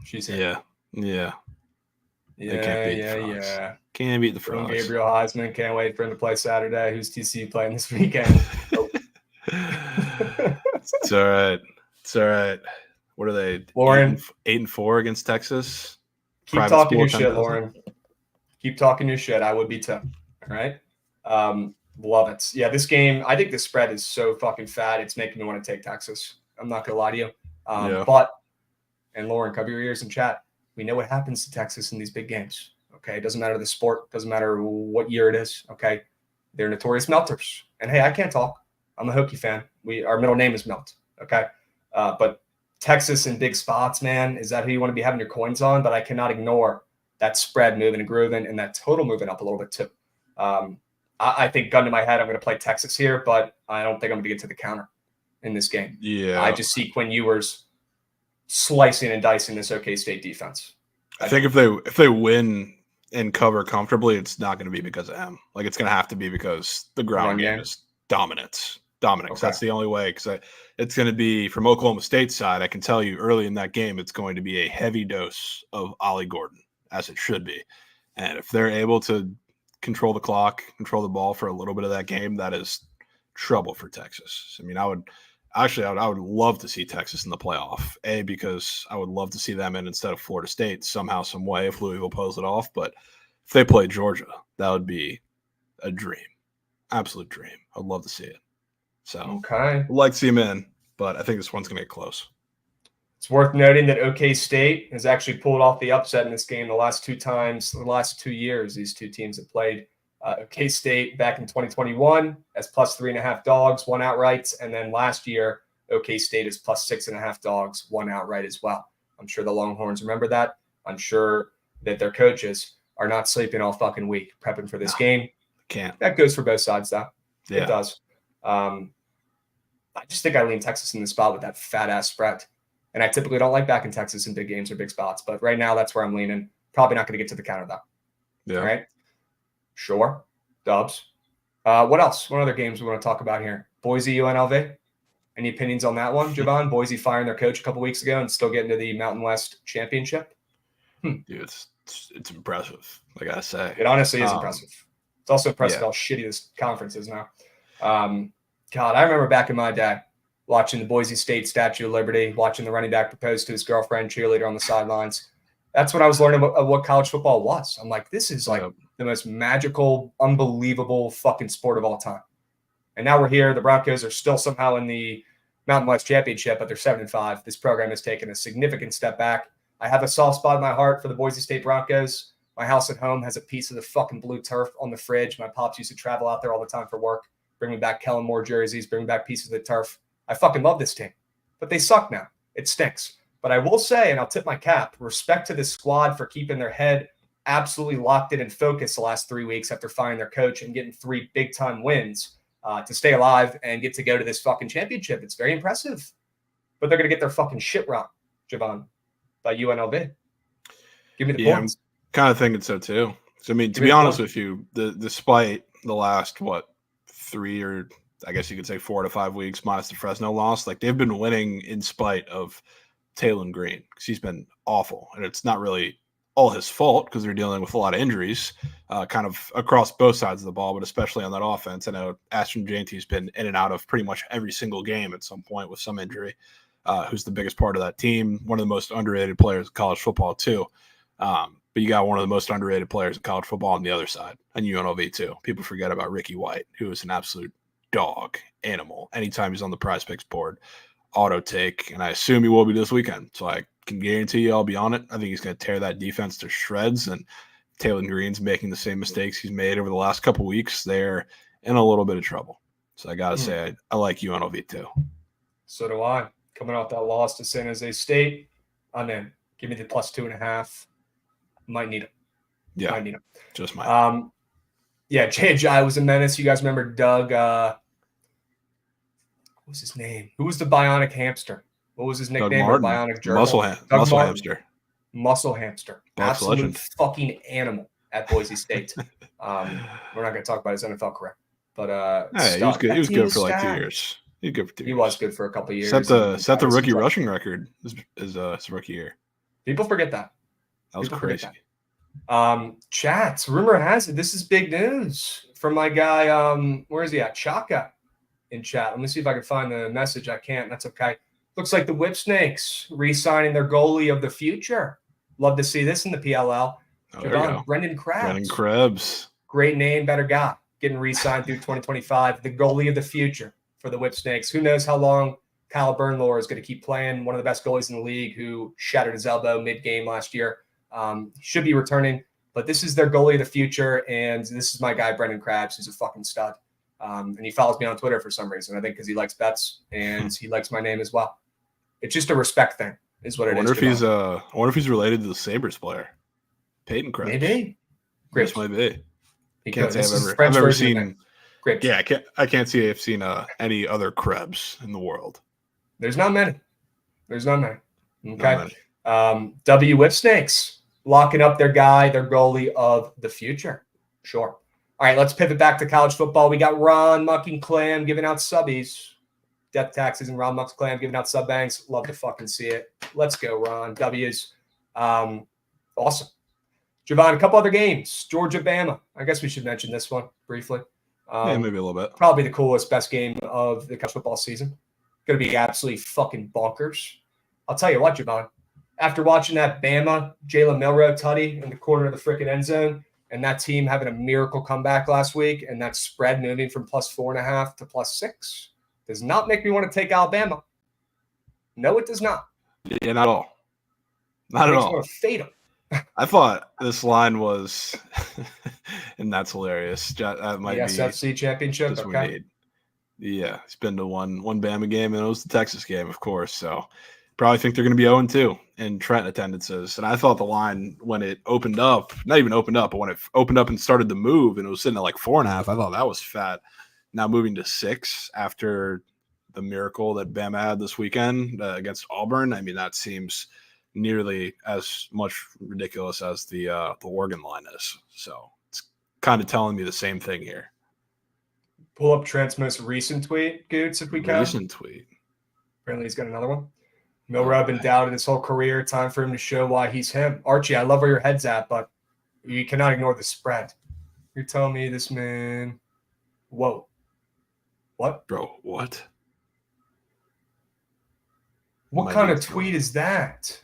She's here. Yeah. They can't beat the Frogs. Can't beat the Frogs. Gabriel Heisman, can't wait for him to play Saturday. Who's TCU playing this weekend? It's all right. It's all right. What are they? Lauren, 8-4 against Texas. Keep Private talking your 10,000. shit, Lauren. Keep talking your shit. I would be too. All right. Love it. Yeah, this game, I think the spread is so fucking fat. It's making me want to take Texas. I'm not gonna lie to you. And Lauren, cover your ears and chat. We know what happens to Texas in these big games. Okay, it doesn't matter the sport. Doesn't matter what year it is. Okay, they're notorious melters. And hey, I can't talk. I'm a Hokie fan. Our middle name is Melt. Okay, but Texas in big spots, man. Is that who you want to be having your coins on? But I cannot ignore that spread moving and grooving and that total moving up a little bit too. I think gun to my head, I'm going to play Texas here, but I don't think I'm going to get to the counter in this game. Yeah, I just see Quinn Ewers slicing and dicing this OK State defense. I think if they win and cover comfortably, it's not going to be because of him. Like it's going to have to be because the ground game is dominance. Okay. That's the only way, because it's going to be from Oklahoma State's side. I can tell you early in that game, it's going to be a heavy dose of Ollie Gordon, as it should be. And if they're able to control the clock, control the ball for a little bit of that game, that is trouble for Texas. I mean, I would love to see Texas in the playoff. Because I would love to see them in instead of Florida State somehow, some way if Louisville pulls it off. But if they play Georgia, that would be a dream, absolute dream. I'd love to see it. So Okay. I'd like to see them in, but I think this one's going to get close. It's worth noting that OK State has actually pulled off the upset in this game the last 2 years these two teams have played. OK State back in 2021 as plus 3.5 dogs, won outright. And then last year, OK State is plus 6.5 dogs, won outright as well. I'm sure the Longhorns remember that. I'm sure that their coaches are not sleeping all fucking week prepping for this game. Can't. That goes for both sides, though. Yeah. It does. I just think I lean Texas in the spot with that fat-ass spread. And I typically don't like backing Texas in big games or big spots. But right now, that's where I'm leaning. Probably not going to get to the counter, though. Yeah. All right? Sure. Dubs. What else? What other games we want to talk about here? Boise, UNLV? Any opinions on that one, Javon? Boise firing their coach a couple weeks ago and still getting to the Mountain West Championship? Dude, it's impressive, I got to say. It honestly is impressive. It's also impressive Yeah. how shitty this conference is now. God, I remember back in my day watching the Boise State Statue of Liberty, watching the running back propose to his girlfriend, cheerleader on the sidelines. That's when I was learning what college football was. I'm like, this is like the most magical, unbelievable fucking sport of all time. And now we're here. The Broncos are still somehow in the Mountain West Championship, but they're 7-5. This program has taken a significant step back. I have a soft spot in my heart for the Boise State Broncos. My house at home has a piece of the fucking blue turf on the fridge. My pops used to travel out there all the time for work, bringing back Kellen Moore jerseys, bringing back pieces of the turf. I fucking love this team, but they suck now. It stinks. But I will say, and I'll tip my cap, respect to this squad for keeping their head absolutely locked in and focused the last 3 weeks after firing their coach and getting 3 big-time wins to stay alive and get to go to this fucking championship. It's very impressive. But they're going to get their fucking shit rocked, Javon, by UNLV. Give me the points. I'm kind of thinking so, too. So, I mean, to be honest with you, despite the last, 3 or I guess you could say 4 to 5 weeks minus the Fresno loss, like they've been winning in spite of Tulane Green because he's been awful. And it's not really all his fault because they're dealing with a lot of injuries kind of across both sides of the ball, but especially on that offense. I know Ashton Jainty's been in and out of pretty much every single game at some point with some injury, who's the biggest part of that team. One of the most underrated players in college football, too. But you got one of the most underrated players in college football on the other side, and UNLV, too. People forget about Ricky White, who is an absolute dog animal. Anytime he's on the prize picks board, auto take, and I assume he will be this weekend. So I can guarantee you I'll be on it. I think he's going to tear that defense to shreds, and Tulane Green's making the same mistakes he's made over the last couple weeks. They're in a little bit of trouble. So I got to say I like UNLV too. So do I. Coming off that loss to San Jose State, I'm in. Give me the plus 2.5. Might need him. Yeah, might need him. Just might. Yeah, J.J. was a menace. You guys remember Doug? What was his name? Who was the bionic hamster? What was his nickname? Or bionic gerbil? Muscle hamster. Muscle hamster. Bucks Absolute legend. fucking animal at Boise State. We're not going to talk about his NFL career, but hey, he was good. He was good for like 2 years. He was good for 2 years. He was good for a couple of years. Set the rookie rushing record his rookie year. People forget that. That was crazy. Chats. Rumor has it this is big news from my guy. Where is he at? Chaka in chat. Let me see if I can find the message. I can't. That's okay. Looks like the Whip Snakes re-signing their goalie of the future. Love to see this in the PLL. Brendan Krebs. Brendan Krebs. Great name, better guy. Getting re-signed through 2025. The goalie of the future for the Whip Snakes. Who knows how long Kyle Bernlohr is going to keep playing. One of the best goalies in the league who shattered his elbow mid-game last year. He should be returning, but this is their goalie of the future, and this is my guy, Brendan Krebs, who's a fucking stud. And he follows me on Twitter for some reason, I think because he likes bets, and he likes my name as well. It's just a respect thing is what it is. I wonder if he's related to the Sabres player, Peyton Krebs. Maybe. This might be. Can't say I've ever seen. Yeah, I can't say I've seen any other Krebs in the world. There's not many. Okay. Not many. W Whip Snakes locking up their guy, their goalie of the future. Sure. All right, let's pivot back to college football. We got Ron Mucking Clam giving out subbies. Death taxes and Ron Mucks Clam giving out sub banks. Love to fucking see it. Let's go, Ron. W's. Awesome. Javon, a couple other games. Georgia, Bama. I guess we should mention this one briefly. Yeah, maybe a little bit. Probably the coolest, best game of the college football season. Going to be absolutely fucking bonkers. I'll tell you what, Javon. After watching that Bama, Jalen Milroe tutty in the corner of the freaking end zone, and that team having a miracle comeback last week, and that spread moving from +4.5 to +6, does not make me want to take Alabama. No, it does not. Yeah, not at all. Not at all. I want to fade them. I thought this line was, and that's hilarious. That might the be SFC championship. just Okay. we need. Yeah, it's been to one Bama game, and it was the Texas game, of course. So probably think they're going to be 0-2 in Trenton attendances. And I thought the line, when it opened up, not even opened up, but when it opened up and started to move, and it was sitting at like 4.5, I thought that was fat. Now moving to 6 after the miracle that Bama had this weekend against Auburn. I mean, that seems nearly as much ridiculous as the Oregon line is. So it's kind of telling me the same thing here. Pull up Trent's most recent tweet, Goots, if we can. Recent tweet. Apparently he's got another one. Milroe been doubted his whole career. Time for him to show why he's him. Archie, I love where your head's at, but you cannot ignore the spread. You're telling me this man – whoa. What? Bro, what? What kind of tweet is that?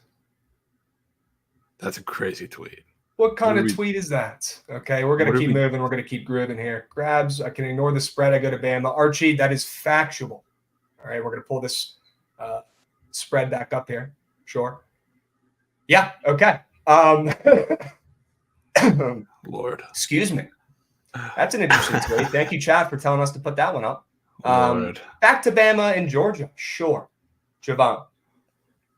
That's a crazy tweet. What kind of tweet is that? Okay, we're going to keep moving. We're going to keep grooving here. Grabs. I can ignore the spread. I go to Bama. Archie, that is factual. All right, we're going to pull this spread back up here. Sure. Yeah, okay. Lord. Excuse me. That's an interesting tweet. Thank you, chat, for telling us to put that one up. Lord. Back to Bama and Georgia. Sure. Javon,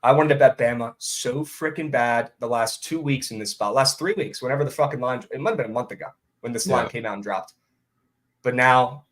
I wanted to bet Bama so freaking bad the last 2 weeks in this spot. Last 3 weeks, whenever the fucking line – it might have been a month ago when this line came out and dropped. But now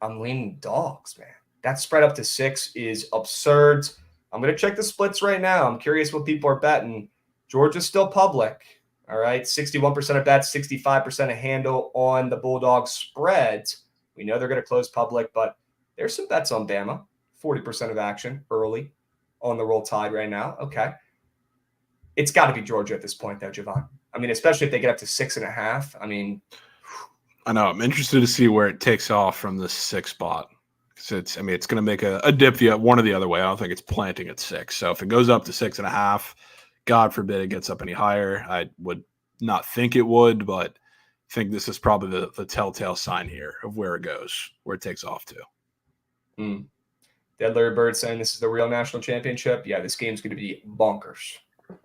I'm leaning dogs, man. That spread up to 6 is absurd. I'm going to check the splits right now. I'm curious what people are betting. Georgia's still public. All right, 61% of bets, 65% of handle on the Bulldogs spreads. We know they're going to close public, but there's some bets on Bama. 40% of action early on the Roll Tide right now. Okay. It's got to be Georgia at this point, though, Javon. I mean, especially if they get up to 6.5. I mean, I know. I'm interested to see where it takes off from this 6 spot. It's going to make a dip one or the other way. I don't think it's planting at 6. So if it goes up to 6.5, God forbid it gets up any higher. I would not think it would, but I think this is probably the telltale sign here of where it goes, where it takes off to. Dead Larry Bird saying this is the real national championship. Yeah, this game's going to be bonkers.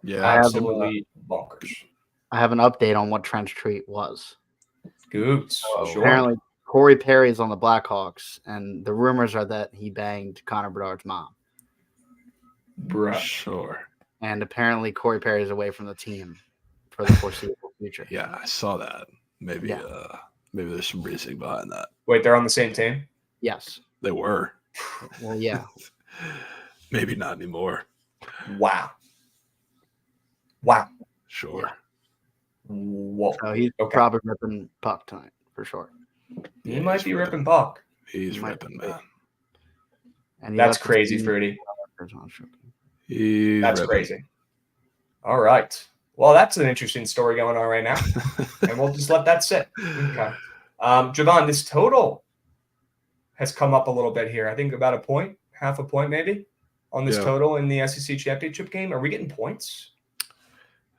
Yeah, absolutely bonkers. I have an update on what Trent's tweet was. Goots. Sure. Apparently, Corey Perry is on the Blackhawks, and the rumors are that he banged Connor Bedard's mom. Bruh. Sure. And apparently, Corey Perry is away from the team for the foreseeable future. Yeah, I saw that. Maybe there's some reasoning behind that. Wait, they're on the same team? Yes. They were. Well, yeah. Maybe not anymore. Wow. Sure. Yeah. Whoa. So he's probably ripping puck tonight for sure. He might be ripping puck. He's ripping, man. And that's crazy, Feedy. That's crazy. All right. Well, that's an interesting story going on right now. And we'll just let that sit. Okay. Javon, this total has come up a little bit here. I think about a point, half a point maybe, on this total in the SEC championship game. Are we getting points? I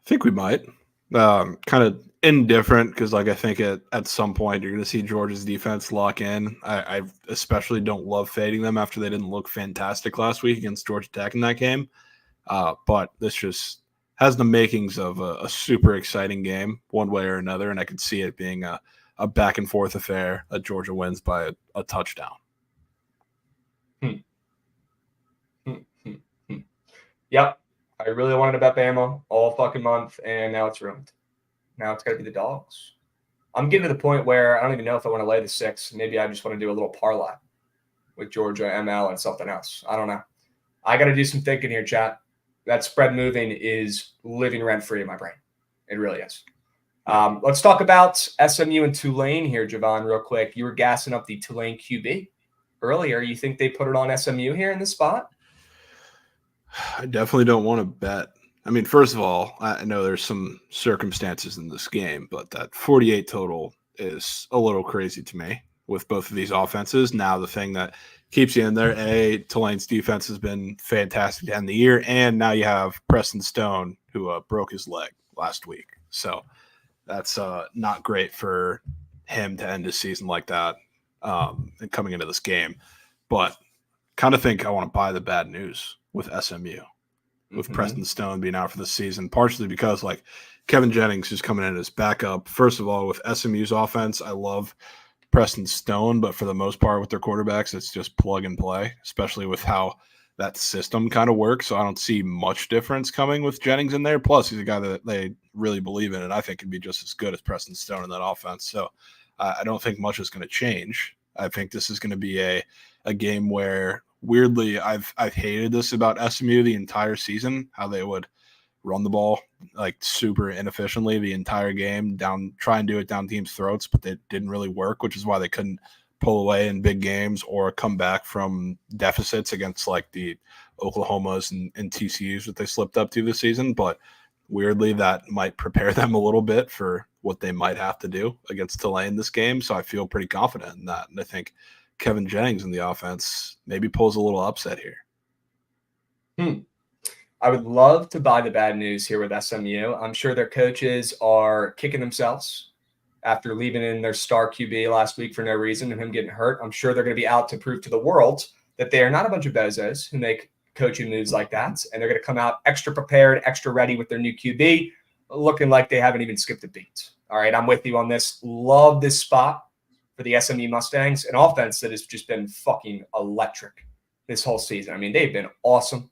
think we might. Kind of indifferent because, I think at some point you're going to see Georgia's defense lock in. I especially don't love fading them after they didn't look fantastic last week against Georgia Tech in that game. But this just has the makings of a super exciting game one way or another, and I could see it being a back-and-forth affair that Georgia wins by a touchdown. Yep. I really wanted to bet Bama all fucking month, and now it's ruined. Now it's got to be the dogs. I'm getting to the point where I don't even know if I want to lay the 6. Maybe I just want to do a little parlay with Georgia, ML, and something else. I don't know. I got to do some thinking here, chat. That spread moving is living rent-free in my brain. It really is. Let's talk about SMU and Tulane here, Javon, real quick. You were gassing up the Tulane QB earlier. You think they put it on SMU here in this spot? I definitely don't want to bet I mean, first of all, I know there's some circumstances in this game, but that 48 total is a little crazy to me with both of these offenses. Now, the thing that keeps you in there, Tulane's defense has been fantastic to end the year, and now you have Preston Stone, who broke his leg last week. So that's not great for him to end his season like that and coming into this game. But kind of think I want to buy the bad news with SMU. With Preston Stone being out for the season, partially because like Kevin Jennings is coming in as backup. First of all, with SMU's offense, I love Preston Stone, but for the most part with their quarterbacks, it's just plug and play, especially with how that system kind of works. So I don't see much difference coming with Jennings in there. Plus, he's a guy that they really believe in, and I think can be just as good as Preston Stone in that offense. So I don't think much is going to change. I think this is going to be a game where, weirdly, I've hated this about SMU the entire season, how they would run the ball like super inefficiently the entire game, try and do it down teams' throats, but it didn't really work, which is why they couldn't pull away in big games or come back from deficits against like the Oklahomas and TCUs that they slipped up to this season. But weirdly, that might prepare them a little bit for what they might have to do against Tulane this game. So I feel pretty confident in that. And I think Kevin Jennings in the offense maybe pulls a little upset here. I would love to buy the bad news here with SMU. I'm sure their coaches are kicking themselves after leaving in their star QB last week for no reason and him getting hurt. I'm sure they're going to be out to prove to the world that they are not a bunch of bozos who make coaching moves like that. And they're going to come out extra prepared, extra ready with their new QB, looking like they haven't even skipped a beat. All right, I'm with you on this. Love this spot for the SMU Mustangs, an offense that has just been fucking electric this whole season. I mean, they've been awesome.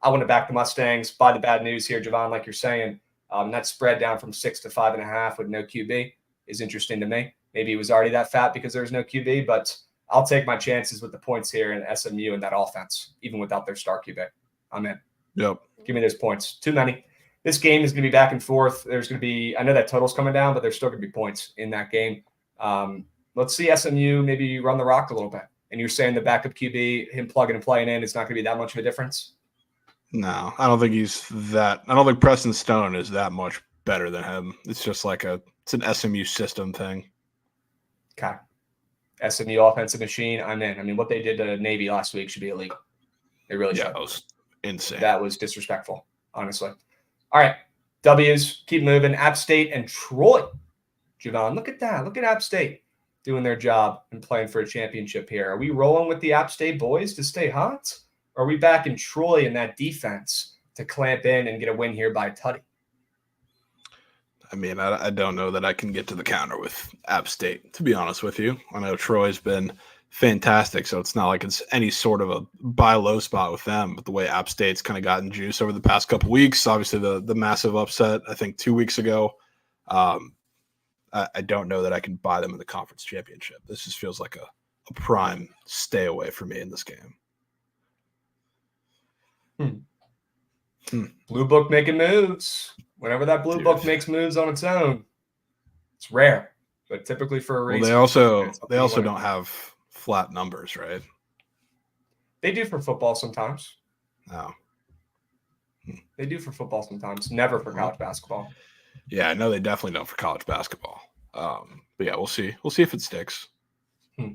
I want to back the Mustangs. Buy the bad news here, Javon, like you're saying. That spread down from 6 to 5.5 with no QB is interesting to me. Maybe it was already that fat because there's no QB, but I'll take my chances with the points here in SMU and that offense, even without their star QB. I'm in. Yep. Give me those points. Too many. This game is going to be back and forth. There's going to be, I know that total's coming down, but there's still going to be points in that game. Let's see SMU maybe run the rock a little bit. And you're saying the backup QB, him plugging and playing in, is not going to be that much of a difference? No, I don't think I don't think Preston Stone is that much better than him. It's just like it's an SMU system thing. Okay. SMU offensive machine, I'm in. I mean, what they did to Navy last week should be illegal. They really should. Yeah, that was insane. That was disrespectful, honestly. All right. W's, keep moving. App State and Troy. Javon, look at that. Look at App State doing their job and playing for a championship here. Are we rolling with the App State boys to stay hot? Or are we back in Troy in that defense to clamp in and get a win here by Tutty? I mean, I don't know that I can get to the counter with App State, to be honest with you. I know Troy's been fantastic, so it's not like it's any sort of a buy low spot with them. But the way App State's kind of gotten juice over the past couple weeks, obviously the massive upset, I think 2 weeks ago, I don't know that I can buy them in the conference championship. This just feels like a prime stay away for me in this game. Blue Book making moves. Whenever that Blue Book makes moves on its own, it's rare, but typically for a reason. Well, they also don't have flat numbers, right? They do for football sometimes. Oh. They do for football sometimes. Never for college basketball. Yeah, I know they definitely don't for college basketball. But yeah, we'll see. We'll see if it sticks. All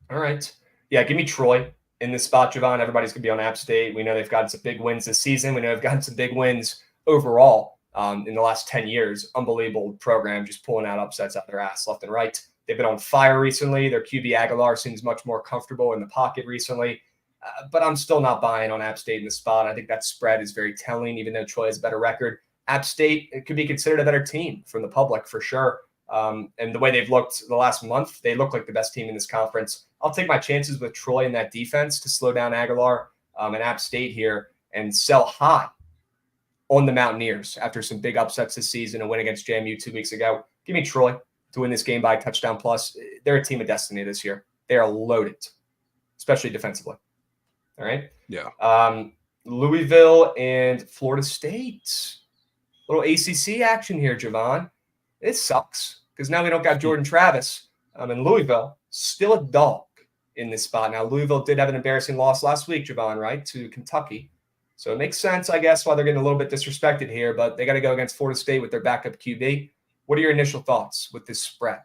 right. Yeah, give me Troy in this spot, Javon. Everybody's going to be on App State. We know they've gotten some big wins this season. We know they've gotten some big wins overall in the last 10 years. Unbelievable program, just pulling out upsets out their ass left and right. They've been on fire recently. Their QB Aguilar seems much more comfortable in the pocket recently. But I'm still not buying on App State in the spot. I think that spread is very telling, even though Troy has a better record. App State, it could be considered a better team from the public for sure. And the way they've looked the last month, they look like the best team in this conference. I'll take my chances with Troy in that defense to slow down Aguilar and App State here and sell high on the Mountaineers after some big upsets this season and win against JMU 2 weeks ago. Give me Troy to win this game by a touchdown plus. They're a team of destiny this year. They are loaded, especially defensively. All right? Yeah. Louisville and Florida State. Little ACC action here, Javon. It sucks because now we don't got Jordan Travis. And Louisville, still a dog in this spot. Now, Louisville did have an embarrassing loss last week, Javon, right, to Kentucky. So it makes sense, I guess, why they're getting a little bit disrespected here, but they got to go against Florida State with their backup QB. What are your initial thoughts with this spread?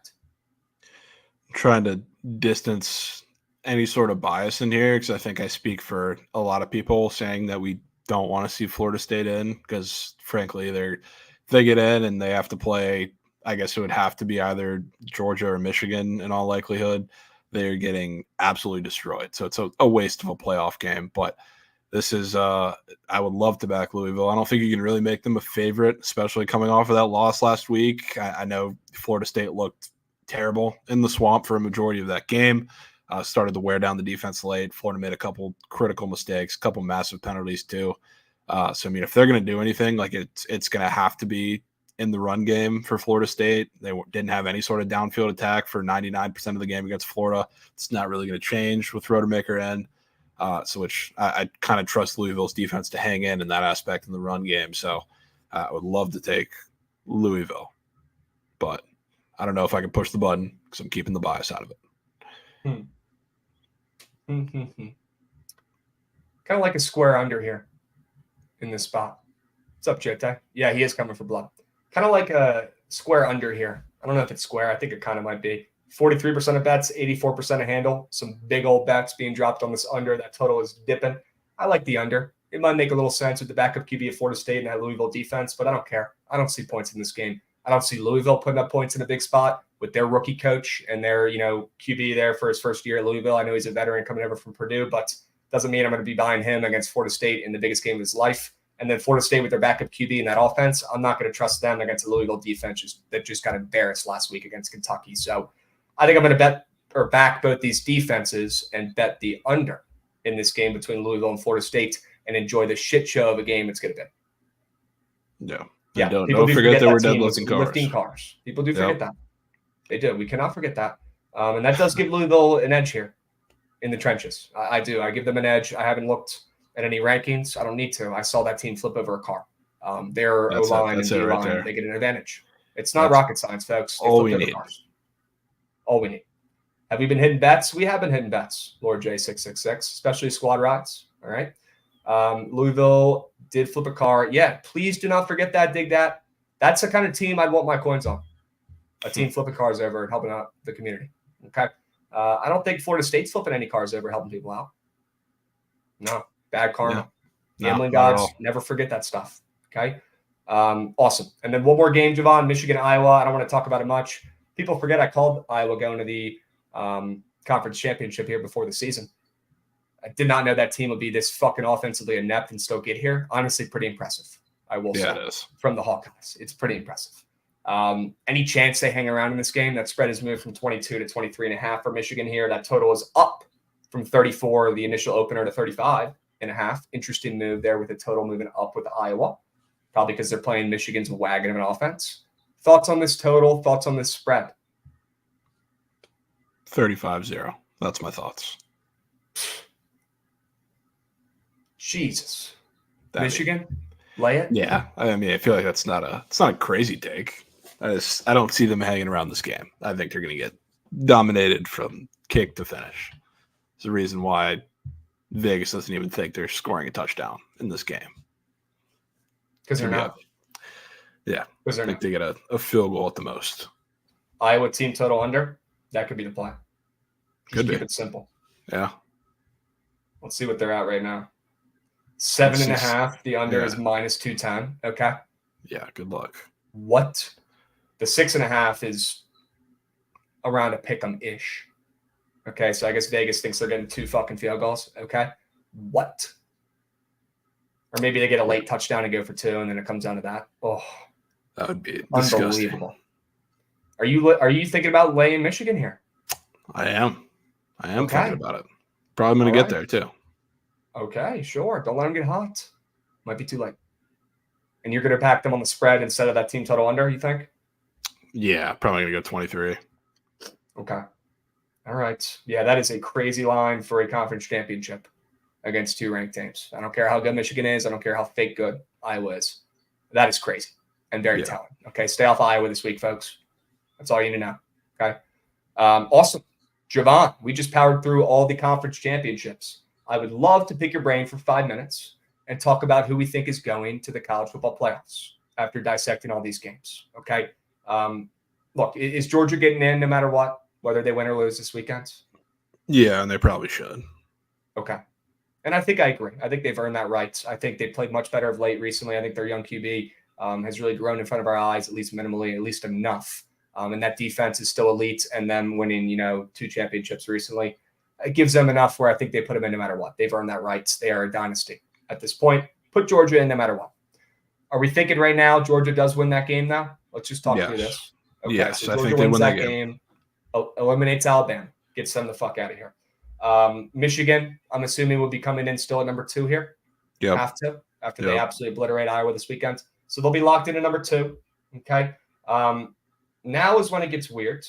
Trying to distance any sort of bias in here because I think I speak for a lot of people saying that we don't want to see Florida State in because, frankly, if they get in and they have to play, I guess it would have to be either Georgia or Michigan in all likelihood. They're getting absolutely destroyed. So it's a waste of a playoff game. But this is I would love to back Louisville. I don't think you can really make them a favorite, especially coming off of that loss last week. I know Florida State looked terrible in the swamp for a majority of that game. Started to wear down the defense late. Florida made a couple critical mistakes, a couple massive penalties too. So, I mean, if they're going to do anything, like it's going to have to be in the run game for Florida State. They didn't have any sort of downfield attack for 99% of the game against Florida. It's not really going to change with Rodemaker in. Which I kind of trust Louisville's defense to hang in that aspect in the run game. So I would love to take Louisville, but I don't know if I can push the button because I'm keeping the bias out of it. Kind of like a square under here in this spot. What's up, Jete? Yeah, he is coming for blood. Kind of like a square under here. I don't know if it's square. I think it kind of might be. 43% of bets, 84% of handle. Some big old bets being dropped on this under. That total is dipping. I like the under. It might make a little sense with the backup QB of Florida State and that Louisville defense, but I don't care. I don't see points in this game. I don't see Louisville putting up points in a big spot with their rookie coach and their, QB there for his first year at Louisville. I know he's a veteran coming over from Purdue, but doesn't mean I'm going to be buying him against Florida State in the biggest game of his life. And then Florida State with their backup QB in that offense, I'm not going to trust them against a Louisville defense that just got embarrassed last week against Kentucky. So I think I'm going to bet or back both these defenses and bet the under in this game between Louisville and Florida State and enjoy the shit show of a game it's going to be. Yeah. Don't forget that we're deadlifting cars. People do forget that. They do. We cannot forget that. And that does give Louisville an edge here in the trenches. I do. I give them an edge. I haven't looked at any rankings. I don't need to. I saw that team flip over a car. Their O-line and D-line, they get an advantage. It's not rocket science, folks. They all we need. Cars. All we need. Have we been hitting bets? We have been hitting bets, Lord J666, especially squad rides. All right. Louisville did flip a car. Yeah, please do not forget that. Dig that. That's the kind of team I'd want my coins on. A team flipping cars over and helping out the community. Okay. I don't think Florida State's flipping any cars over, helping people out. No. Bad karma. Gambling gods, never forget that stuff. Okay. Awesome. And then one more game, Javon, Michigan, Iowa. I don't want to talk about it much. People forget I called Iowa going to the conference championship here before the season. I did not know that team would be this fucking offensively inept and still get here. Honestly, pretty impressive. I will say it is. From the Hawkeyes. It's pretty impressive. Any chance they hang around in this game? That spread has moved from 22 to 23.5 for Michigan here. That total is up from 34, the initial opener, to 35.5. Interesting move there with the total moving up with Iowa. Probably because they're playing Michigan's wagon of an offense. Thoughts on this total? Thoughts on this spread? 35-0. That's my thoughts. Jesus. Michigan? Lay it? Yeah. I mean, I feel like it's not a crazy take. I don't see them hanging around this game. I think they're going to get dominated from kick to finish. It's the reason why Vegas doesn't even think they're scoring a touchdown in this game. Because they're not. Yeah. I think they get a field goal at the most. Iowa team total under. That could be the play. Could be. Keep it simple. Yeah. Let's see what they're at right now. 7.5. The under is minus 210. Okay. Yeah. Good luck. What? The 6.5 is around a pick'em-ish. Okay. So I guess Vegas thinks they're getting 2 fucking field goals. Okay. What? Or maybe they get a late touchdown and go for 2, and then it comes down to that. Oh, that would be disgusting. Unbelievable. Are you thinking about laying Michigan here? I am thinking about it. Probably going to get there too. Okay, sure. Don't let them get hot. Might be too late. And you're going to pack them on the spread instead of that team total under, you think? Yeah, probably going to go 23. Okay. All right. Yeah, that is a crazy line for a conference championship against 2 ranked teams. I don't care how good Michigan is. I don't care how fake good Iowa is. That is crazy and very telling. Okay, stay off Iowa this week, folks. That's all you need to know. Okay. Awesome. Javon, we just powered through all the conference championships. I would love to pick your brain for 5 minutes and talk about who we think is going to the college football playoffs after dissecting all these games. Okay. Look, is Georgia getting in no matter what, whether they win or lose this weekend? Yeah, and they probably should. Okay. And I think I agree. I think they've earned that right. I think they played much better of late recently. I think their young QB has really grown in front of our eyes, at least minimally, at least enough. And that defense is still elite. And them winning, 2 championships recently, it gives them enough where I think they put them in no matter what. They've earned that right. They are a dynasty at this point. Put Georgia in no matter what. Are we thinking right now Georgia does win that game now? Let's just talk through this. Okay, yes, so I Georgia think they wins win that game, eliminates Alabama, gets them the fuck out of here. Michigan, I'm assuming, will be coming in still at number 2 here. Yep. Have to, after they absolutely obliterate Iowa this weekend. So they'll be locked in at number 2. Okay. Now is when it gets weird.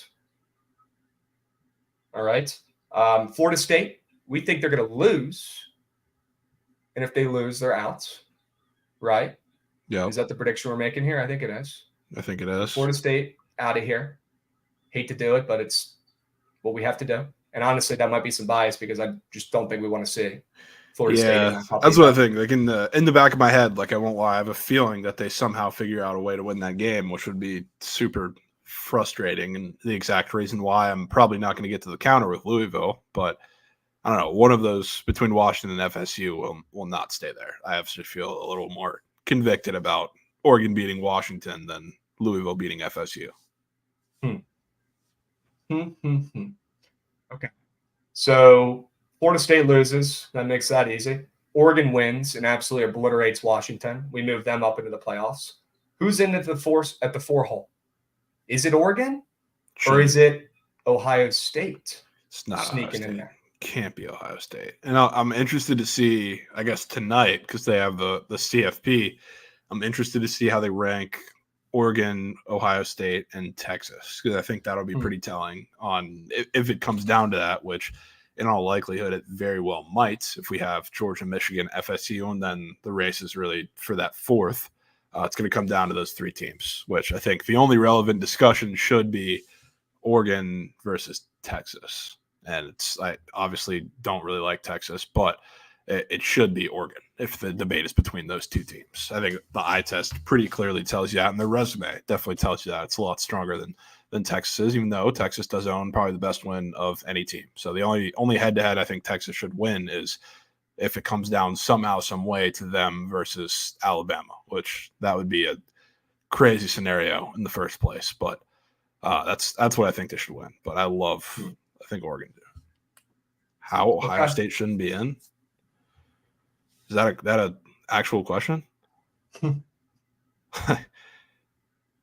All right. Florida State, we think they're going to lose. And if they lose, they're out. Right? Yeah. Is that the prediction we're making here? I think it is. I think it is. Florida State out of here. Hate to do it, but it's what we have to do. And honestly, that might be some bias because I just don't think we want to see Florida State in that puppy. That's what I think. Like in the back of my head, like I won't lie, I have a feeling that they somehow figure out a way to win that game, which would be super frustrating. And the exact reason why I'm probably not going to get to the counter with Louisville, but I don't know. One of those between Washington and FSU will not stay there. I actually feel a little more convicted about Oregon beating Washington than Louisville beating FSU. Okay. So Florida State loses. That makes that easy. Oregon wins and absolutely obliterates Washington. We move them up into the playoffs. Who's in at the 4 hole? Is it Oregon or is it Ohio State? It's not sneaking in there. Can't be Ohio State. And I'm interested to see, I guess, tonight, because they have the CFP. I'm interested to see how they rank Oregon, Ohio State, and Texas, because I think that'll be pretty telling on if it comes down to that, which in all likelihood it very well might if we have Georgia, Michigan, FSU, and then the race is really for that 4th. It's going to come down to those 3 teams, which I think the only relevant discussion should be Oregon versus Texas. And I obviously don't really like Texas, but it should be Oregon if the debate is between those 2 teams. I think the eye test pretty clearly tells you that, and their resume definitely tells you that. It's a lot stronger than Texas is, even though Texas does own probably the best win of any team. So the only head-to-head I think Texas should win is if it comes down somehow, some way to them versus Alabama, which that would be a crazy scenario in the first place. But that's what I think they should win. But I think Oregon do. How Ohio State shouldn't be in? Is that a actual question?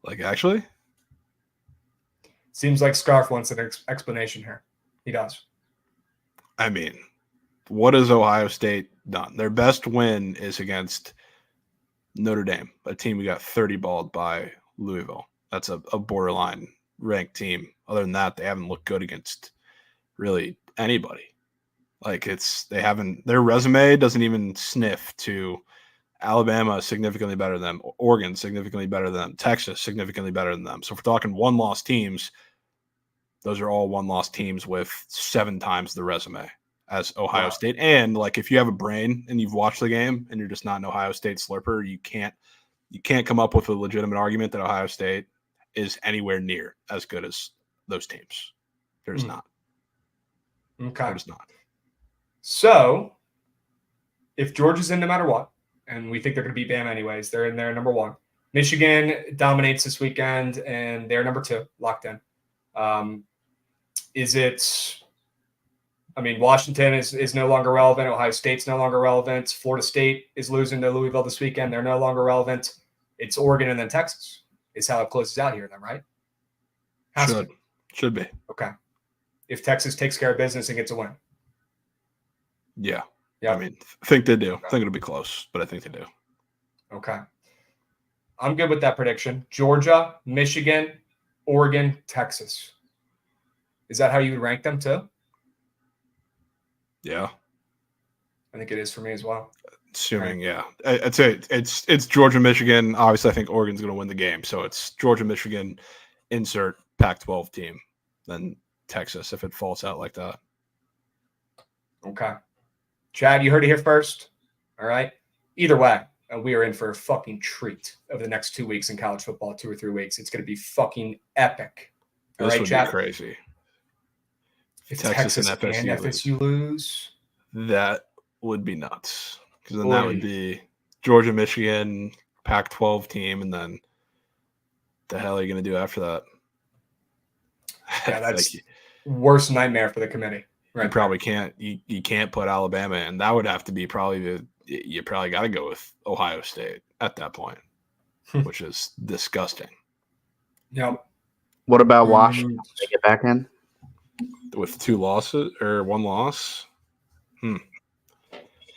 Like, actually? Seems like Scarf wants an explanation here. He does. I mean, what has Ohio State done? Their best win is against Notre Dame, a team we got 30-balled by Louisville. That's a borderline ranked team. Other than that, they haven't looked good against really anybody. Like their resume doesn't even sniff to Alabama significantly better than them, Oregon significantly better than them, Texas significantly better than them. So if we're talking 1-loss teams, those are all 1-loss teams with 7 times the resume as Ohio State. And like if you have a brain and you've watched the game and you're just not an Ohio State slurper, you can't come up with a legitimate argument that Ohio State is anywhere near as good as those teams. There's not. Okay. There's not. So, if Georgia's in no matter what, and we think they're going to beat Bama anyways, they're in there number 1. Michigan dominates this weekend, and they're number 2, locked in. Washington is no longer relevant. Ohio State's no longer relevant. Florida State is losing to Louisville this weekend. They're no longer relevant. It's Oregon and then Texas is how it closes out here then, right? Should be. Okay. If Texas takes care of business and gets a win. Yeah. Yeah. I mean, I think they do. I think it'll be close, but I think they do. Okay. I'm good with that prediction. Georgia, Michigan, Oregon, Texas. Is that how you would rank them too? Yeah. I think it is for me as well. Assuming, yeah. I'd say it's Georgia, Michigan. Obviously, I think Oregon's going to win the game. So it's Georgia, Michigan, insert Pac-12 team, then Texas if it falls out like that. Okay. Chad, you heard it here first. All right. either way, we are in for a fucking treat over the next 2 weeks in college football, 2 or 3 weeks. It's going to be fucking epic. All This right, would chat? be crazy. If Texas Texas and and FSU FSU lose, that would be nuts. Because then Oy. that would be Georgia, Michigan, Pac-12 team, and then the hell are you going to do after that? Yeah, that's worst nightmare for the committee. Right, you probably can't. You can't put Alabama in. That would have to be probably you probably got to go with Ohio State at that point, which is disgusting. Yep. What about Washington? When they get back in with 2 losses or 1 loss.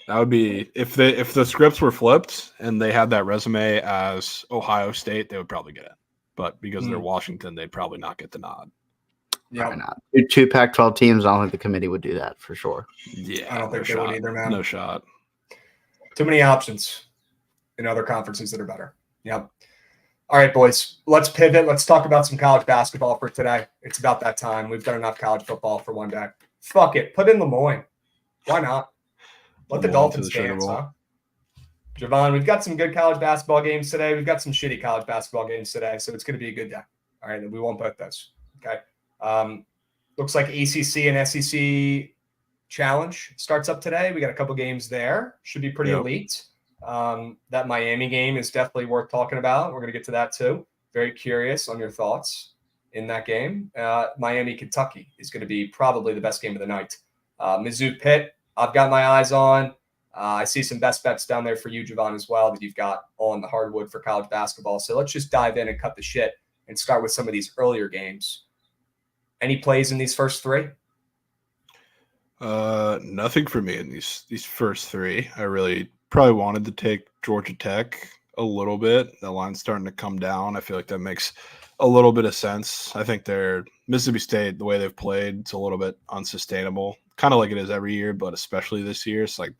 That would be if the scripts were flipped and they had that resume as Ohio State, they would probably get it. But because they're Washington, they'd probably not get the nod. Yeah, probably not. 2 Pac-12 teams. I don't think the committee would do that for sure. Yeah, I don't think they would either, man. No shot. Too many options in other conferences that are better. Yep. All right, boys. Let's pivot. Let's talk about some college basketball for today. It's about that time. We've done enough college football for one day. Fuck it. Put in Lemoyne. Why not? Let the Dolphins dance, huh? Javon, we've got some good college basketball games today. We've got some shitty college basketball games today, so it's going to be a good day. All right, we won't put those. Okay. Looks like ACC and SEC challenge starts up today. We got a couple games there. Should be pretty elite. That Miami game is definitely worth talking about. We're going to get to that too. Very curious on your thoughts in that game. Miami, Kentucky is going to be probably the best game of the night. Mizzou, Pitt, I've got my eyes on. I see some best bets down there for you, Javon, as well, that you've got on the hardwood for college basketball. So let's just dive in and cut the shit and start with some of these earlier games. Any plays in these first 3? Nothing for me in these first 3. I really probably wanted to take Georgia Tech a little bit. The line's starting to come down. I feel like that makes a little bit of sense. I think they're Mississippi State, the way they've played, it's a little bit unsustainable. Kind of like it is every year, but especially this year. It's like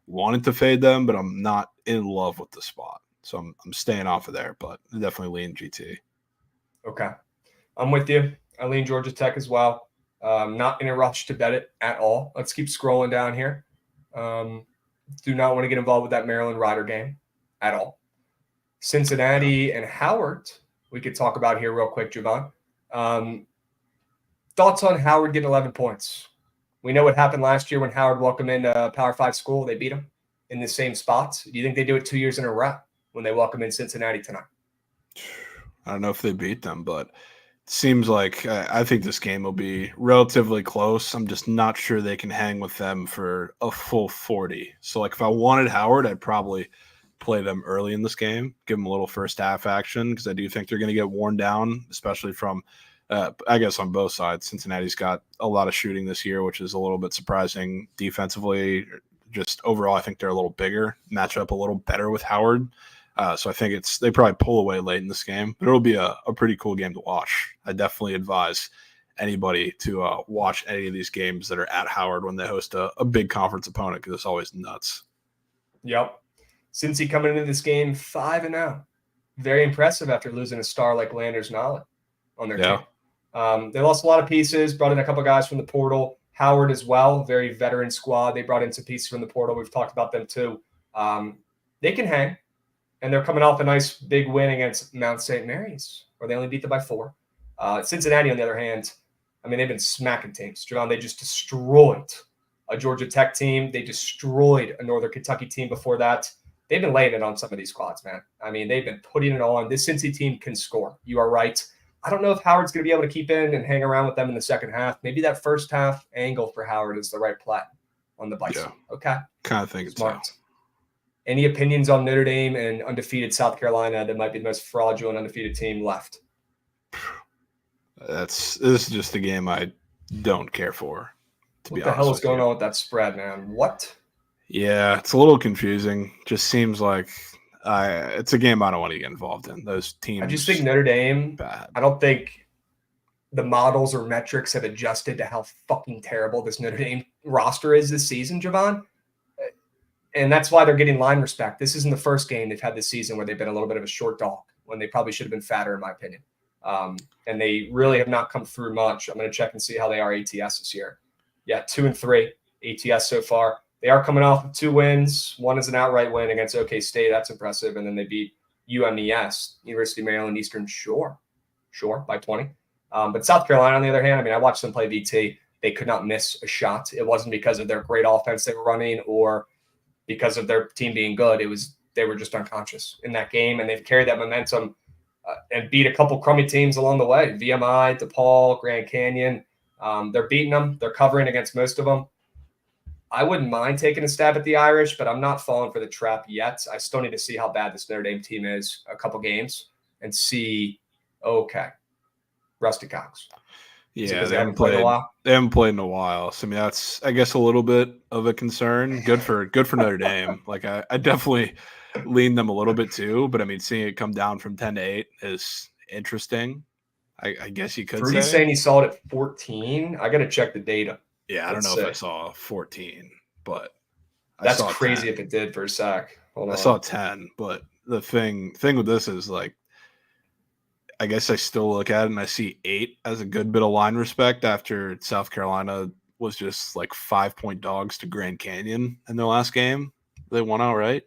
wanted to fade them, but I'm not in love with the spot. So I'm staying off of there, but definitely lean GT. Okay. I'm with you. I lean Georgia Tech as well. Not in a rush to bet it at all. Let's keep scrolling down here. Do not want to get involved with that Maryland Rider game at all. Cincinnati and Howard, we could talk about here real quick, Javon. Thoughts on Howard getting 11 points? We know what happened last year when Howard welcomed into Power 5 school. They beat him in the same spots. Do you think they do it 2 years in a row when they welcome in Cincinnati tonight? I don't know if they beat them, but it seems like I think this game will be relatively close. I'm just not sure they can hang with them for a full 40. So, like, if I wanted Howard, I'd probably play them early in this game, give them a little first half action because I do think they're going to get worn down, especially from I guess on both sides. Cincinnati's got a lot of shooting this year, which is a little bit surprising defensively. Just overall, I think they're a little bigger, match up a little better with Howard. So I think they probably pull away late in this game, but it'll be a pretty cool game to watch. I definitely advise anybody to watch any of these games that are at Howard when they host a big conference opponent because it's always nuts. Yep. Cincy coming into this game 5-0. Very impressive after losing a star like Landers Nolan on their team. They lost a lot of pieces, brought in a couple guys from the portal. Howard as well, very veteran squad. They brought in some pieces from the portal. We've talked about them too. They can hang, and they're coming off a nice big win against Mount St. Mary's, where they only beat them by 4. Cincinnati, on the other hand, I mean, they've been smacking teams. John, they just destroyed a Georgia Tech team. They destroyed a Northern Kentucky team before that. They've been laying it on some of these squads, man. I mean, they've been putting it on. This Cincy team can score. You are right. I don't know if Howard's going to be able to keep in and hang around with them in the second half. Maybe that first half angle for Howard is the right play on the Bison. Yeah. Okay. Kind of think Smart. So. Any opinions on Notre Dame and undefeated South Carolina that might be the most fraudulent undefeated team left? This is just a game I don't care for. What the hell is going on with that spread, man? What? Yeah, it's a little confusing. Just seems like it's a game I don't want to get involved in. Those teams. I just think Notre Dame. Bad. I don't think the models or metrics have adjusted to how fucking terrible this Notre Dame roster is this season, Javon. And that's why they're getting line respect. This isn't the first game they've had this season where they've been a little bit of a short dog when they probably should have been fatter, in my opinion. And they really have not come through much. I'm going to check and see how they are ATS this year. Yeah, 2-3 ATS so far. They are coming off of 2 wins. One is an outright win against OK State. That's impressive. And then they beat UMES, University of Maryland Eastern Shore, by 20. But South Carolina, on the other hand, I mean, I watched them play VT. They could not miss a shot. It wasn't because of their great offense they were running or because of their team being good. It was they were just unconscious in that game, and they've carried that momentum and beat a couple crummy teams along the way. VMI, DePaul, Grand Canyon. They're beating them. They're covering against most of them. I wouldn't mind taking a stab at the Irish, but I'm not falling for the trap yet. I still need to see how bad this Notre Dame team is a couple games and see, okay, Rusty Cox. Yeah, they haven't played in a while. They haven't played in a while. So I mean, that's I guess a little bit of a concern. Good for Notre Dame. Like I definitely lean them a little bit too, but I mean, seeing it come down from 10-8 is interesting. I guess you could say. Rudy's saying he saw it at 14. I got to check the data. Yeah, I don't know if I saw 14, but that's crazy 10. if it did for a sec. I saw 10, but the thing with this is like, I guess I still look at it and I see 8 as a good bit of line respect after South Carolina was just like 5-point dogs to Grand Canyon in their last game. They won outright.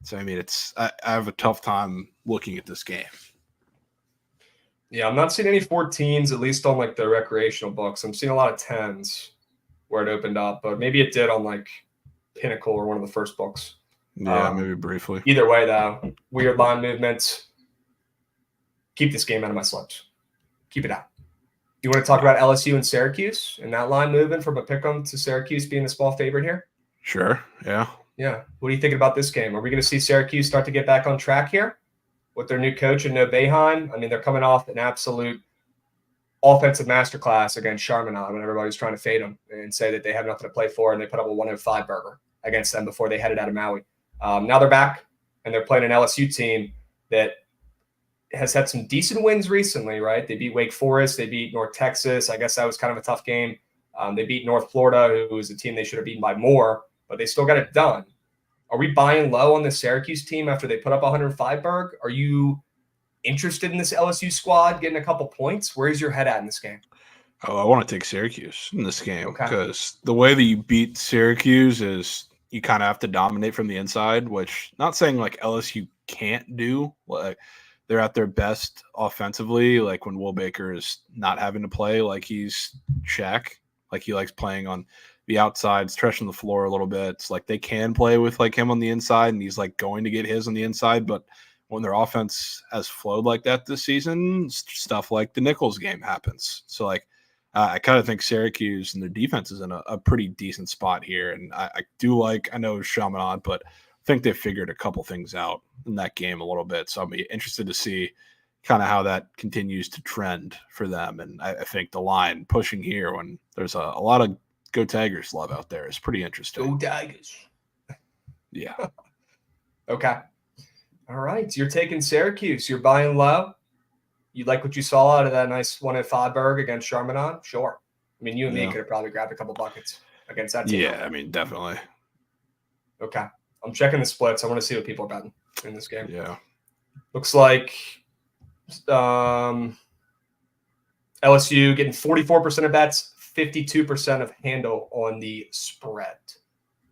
So, I mean, I have a tough time looking at this game. Yeah, I'm not seeing any 14s, at least on like the recreational books. I'm seeing a lot of 10s where it opened up, but maybe it did on like Pinnacle or one of the first books. Yeah, maybe briefly. Either way, though, weird line movements. Keep this game out of my slips. Keep it out. You want to talk about LSU and Syracuse and that line moving from a pick'em to Syracuse being a small favorite here? Sure. Yeah. Yeah. What are you thinking about this game? Are we going to see Syracuse start to get back on track here with their new coach and no Boeheim? I mean, they're coming off an absolute offensive masterclass against Chaminade when everybody was trying to fade them and say that they have nothing to play for, and they put up a 105 burger against them before they headed out of Maui. Now they're back, and they're playing an LSU team that has had some decent wins recently, right? They beat Wake Forest. They beat North Texas. I guess that was kind of a tough game. They beat North Florida, who was a team they should have beaten by more, but they still got it done. Are we buying low on the Syracuse team after they put up 105 burg? Are you interested in this LSU squad getting a couple points? Where's your head at in this game? Oh, I want to take Syracuse in this game because the way that you beat Syracuse is you kind of have to dominate from the inside, which not saying like LSU can't do. Like, they're at their best offensively, like when Will Baker is not having to play like he's Shaq, like he likes playing on the outside, stretching the floor a little bit. It's like they can play with like him on the inside, and he's like going to get his on the inside. But when their offense has flowed like that this season, stuff like the Nichols game happens. So like I kind of think Syracuse and their defense is in a pretty decent spot here. And I know Chaminade, but I think they figured a couple things out in that game a little bit. So I'll be interested to see kind of how that continues to trend for them. And I think the line pushing here when there's a lot of Go Tigers love out there is pretty interesting. Go Tigers. Yeah. Okay. All right. So you're taking Syracuse. You're buying low. You like what you saw out of that nice 105 burg against Chaminade? Sure. I mean, you and me could have probably grabbed a couple buckets against that team. Yeah, I mean, definitely. Okay. I'm checking the splits. I want to see what people are betting in this game. Yeah. Looks like LSU getting 44% of bets, 52% of handle on the spread.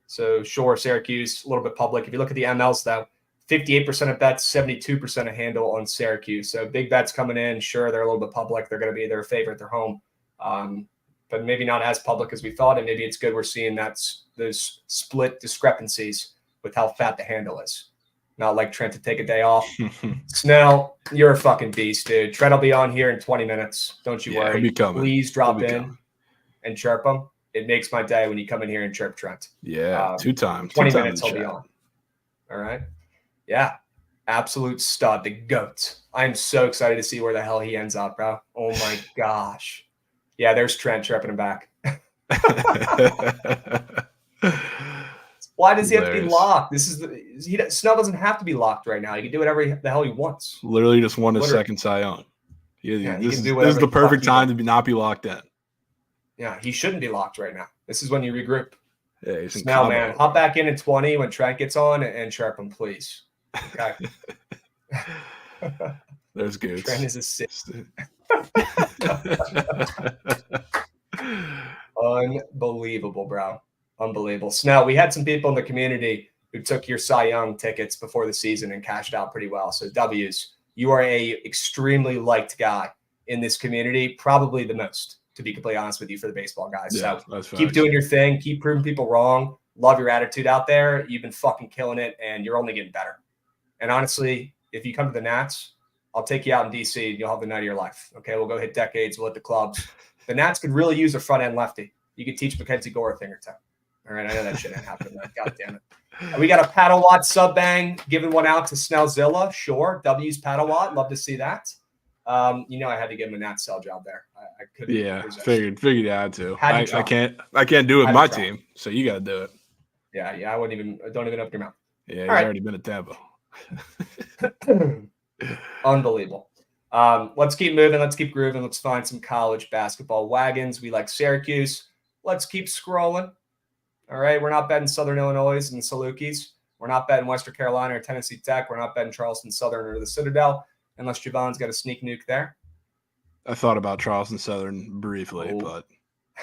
So, sure, Syracuse, a little bit public. If you look at the MLs, though, 58% of bets, 72% of handle on Syracuse. So, big bets coming in. Sure, they're a little bit public. They're going to be their favorite. They're home. But maybe not as public as we thought. And maybe it's good we're seeing those split discrepancies with how fat the handle is. Not like Trent to take a day off. Snell, you're a fucking beast, dude. Trent will be on here in 20 minutes. Don't you worry. Please drop in and chirp him. It makes my day when you come in here and chirp Trent. Yeah, 2 times. 20 minutes he'll be on. All right. Yeah. Absolute stud, the GOAT. I'm so excited to see where the hell he ends up, bro. Oh, my gosh. Yeah, there's Trent chirping him back. Why does he have to be locked? Snell doesn't have to be locked right now. He can do whatever the hell he wants. Literally just won his second Cy Young. This is the perfect time to not be locked in. Yeah, he shouldn't be locked right now. This is when you regroup. Yeah, he's Snell, man, hop back in 20 when Trent gets on and chirp him, please. Okay. There's good. Trent is a sick. Unbelievable, bro. Unbelievable. Snell, we had some people in the community who took your Cy Young tickets before the season and cashed out pretty well. So W's, you are a extremely liked guy in this community, probably the most, to be completely honest with you, for the baseball guys. Yeah, so that's keep facts. doing your thing. Keep proving people wrong. Love your attitude out there. You've been fucking killing it, and you're only getting better. And honestly, if you come to the Nats, I'll take you out in D.C. and you'll have the night of your life. Okay, we'll go hit decades. We'll hit the clubs. The Nats could really use a front-end lefty. You could teach Mackenzie Gore a thing or two. All right, I know that shit ain't happening. God damn it. And we got a Paddle Watt sub bang, giving one out to Snellzilla. Sure, W's Paddle Watt. Love to see that. I had to give him a Nats sell job there. I couldn't. Yeah, resist. figured you had to. Had to I can't do it with Had to my try. team, so you got to do it. Yeah. I don't even open your mouth. Yeah, he's right. already been at Tampa. Unbelievable. Let's keep moving. Let's keep grooving. Let's find some college basketball wagons. We like Syracuse. Let's keep scrolling. All right. We're not betting Southern Illinois and the Salukis. We're not betting Western Carolina or Tennessee Tech. We're not betting Charleston Southern or the Citadel, unless Javon's got a sneak nuke there. I thought about Charleston Southern briefly, but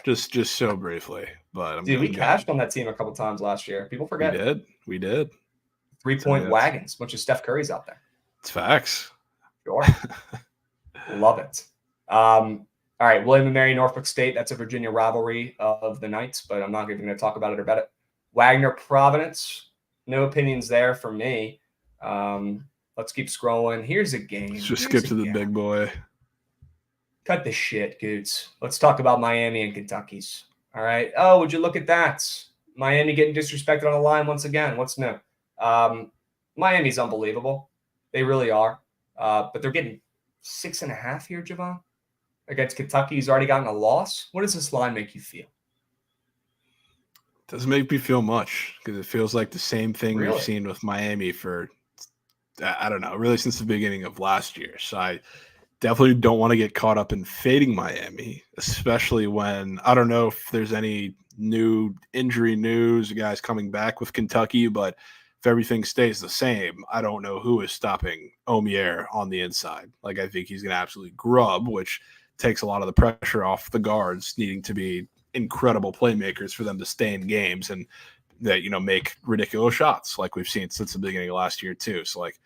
just so briefly. But we cashed on that team a couple times last year. People forget. We did. 3-point wagons, bunch of Steph Curry's out there. It's facts. Sure. Love it. All right, William and Mary, Norfolk State. That's a Virginia rivalry of the Knights, but I'm not even going to talk about it or bet it. Wagner, Providence. No opinions there for me. Let's keep scrolling. Here's a game. Let's just skip to the big boy. Cut the shit, Goots. Let's talk about Miami and Kentucky's. All right. Oh, would you look at that? Miami getting disrespected on the line once again. What's new? Miami's unbelievable. They really are. But they're getting 6.5 here, Javon, against Kentucky, who's already gotten a loss. What does this line make you feel? Doesn't make me feel much because it feels like the same thing Really? we've seen with Miami for, I don't know, really since the beginning of last year. So I definitely don't want to get caught up in fading Miami, especially when I don't know if there's any new injury news, guys coming back with Kentucky, but if everything stays the same, I don't know who is stopping Omier on the inside. Like, I think he's going to absolutely grub, which takes a lot of the pressure off the guards needing to be incredible playmakers for them to stay in games and that, make ridiculous shots like we've seen since the beginning of last year too. So like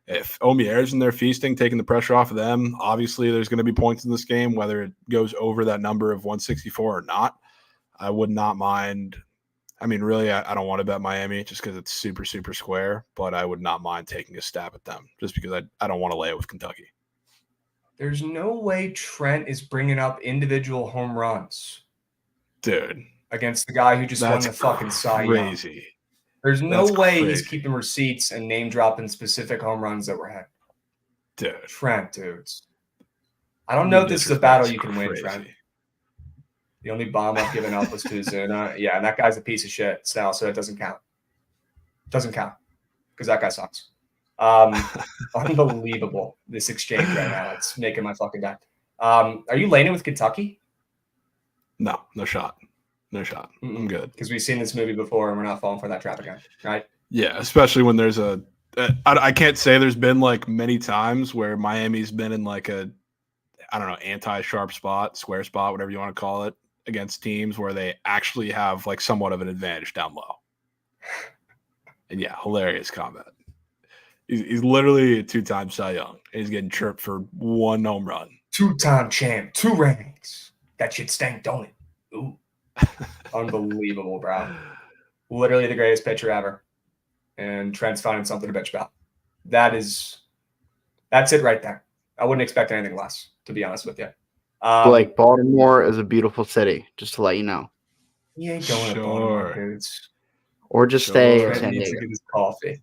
if Omier's in there feasting, taking the pressure off of them, obviously there's going to be points in this game, whether it goes over that number of 164 or not. I would not mind. I mean, really, I don't want to bet Miami just because it's super, super square, but I would not mind taking a stab at them just because I don't want to lay it with Kentucky. There's no way Trent is bringing up individual home runs. Dude. Against the guy who just won the fucking Cy Young. Crazy. There's no way he's keeping receipts and name dropping specific home runs that were had. Dude. Trent, dudes. I don't know if this is a battle you can win, Trent. The only bomb I've given up was to Zuna. Yeah, and that guy's a piece of shit now, so it doesn't count. Doesn't count because that guy sucks. Unbelievable, this exchange right now. It's making my fucking day. Are you laning with Kentucky? No shot. No shot. I'm good. Because we've seen this movie before and we're not falling for that trap again, right? Yeah, especially when there's I can't say there's been like many times where Miami's been in like a, I don't know, anti-sharp spot, square spot, whatever you want to call it, against teams where they actually have like somewhat of an advantage down low. And yeah, hilarious comment. He's literally a 2-time Cy Young. And he's getting chirped for 1 home run. 2-time champ, 2 rings. That shit stank, don't it? Ooh. Unbelievable, bro. Literally the greatest pitcher ever. And Trent's finding something to bitch about. That's it right there. I wouldn't expect anything less, to be honest with you. Like, Baltimore is a beautiful city, just to let you know. He ain't going to Baltimore, dudes. Or just stay in San Trent needs Diego. to get his coffee.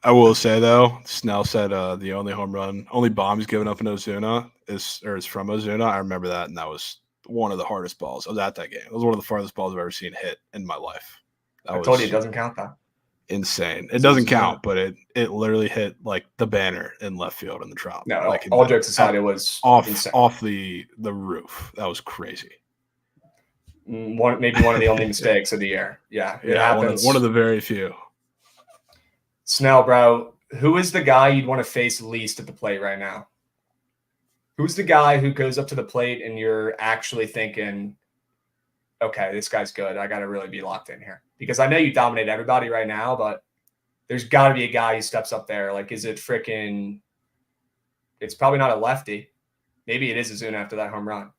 I will say though, Snell said the only bomb he's given up in Ozuna is from Ozuna. I remember that, and that was one of the hardest balls. I was at that game. It was one of the farthest balls I've ever seen hit in my life. I told you it doesn't count though. Insane. It doesn't count, but it literally hit like the banner in left field in the drop. No, like all jokes aside, it was off the roof. That was crazy. Maybe one of the only mistakes of the year. Yeah, it happens. One of the very few. Snell, bro, who is the guy you'd want to face least at the plate right now? Who's the guy who goes up to the plate and you're actually thinking, okay, this guy's good. I got to really be locked in here because I know you dominate everybody right now, but there's got to be a guy who steps up there. Like, is it freaking? It's probably not a lefty. Maybe it is Azuna after that home run.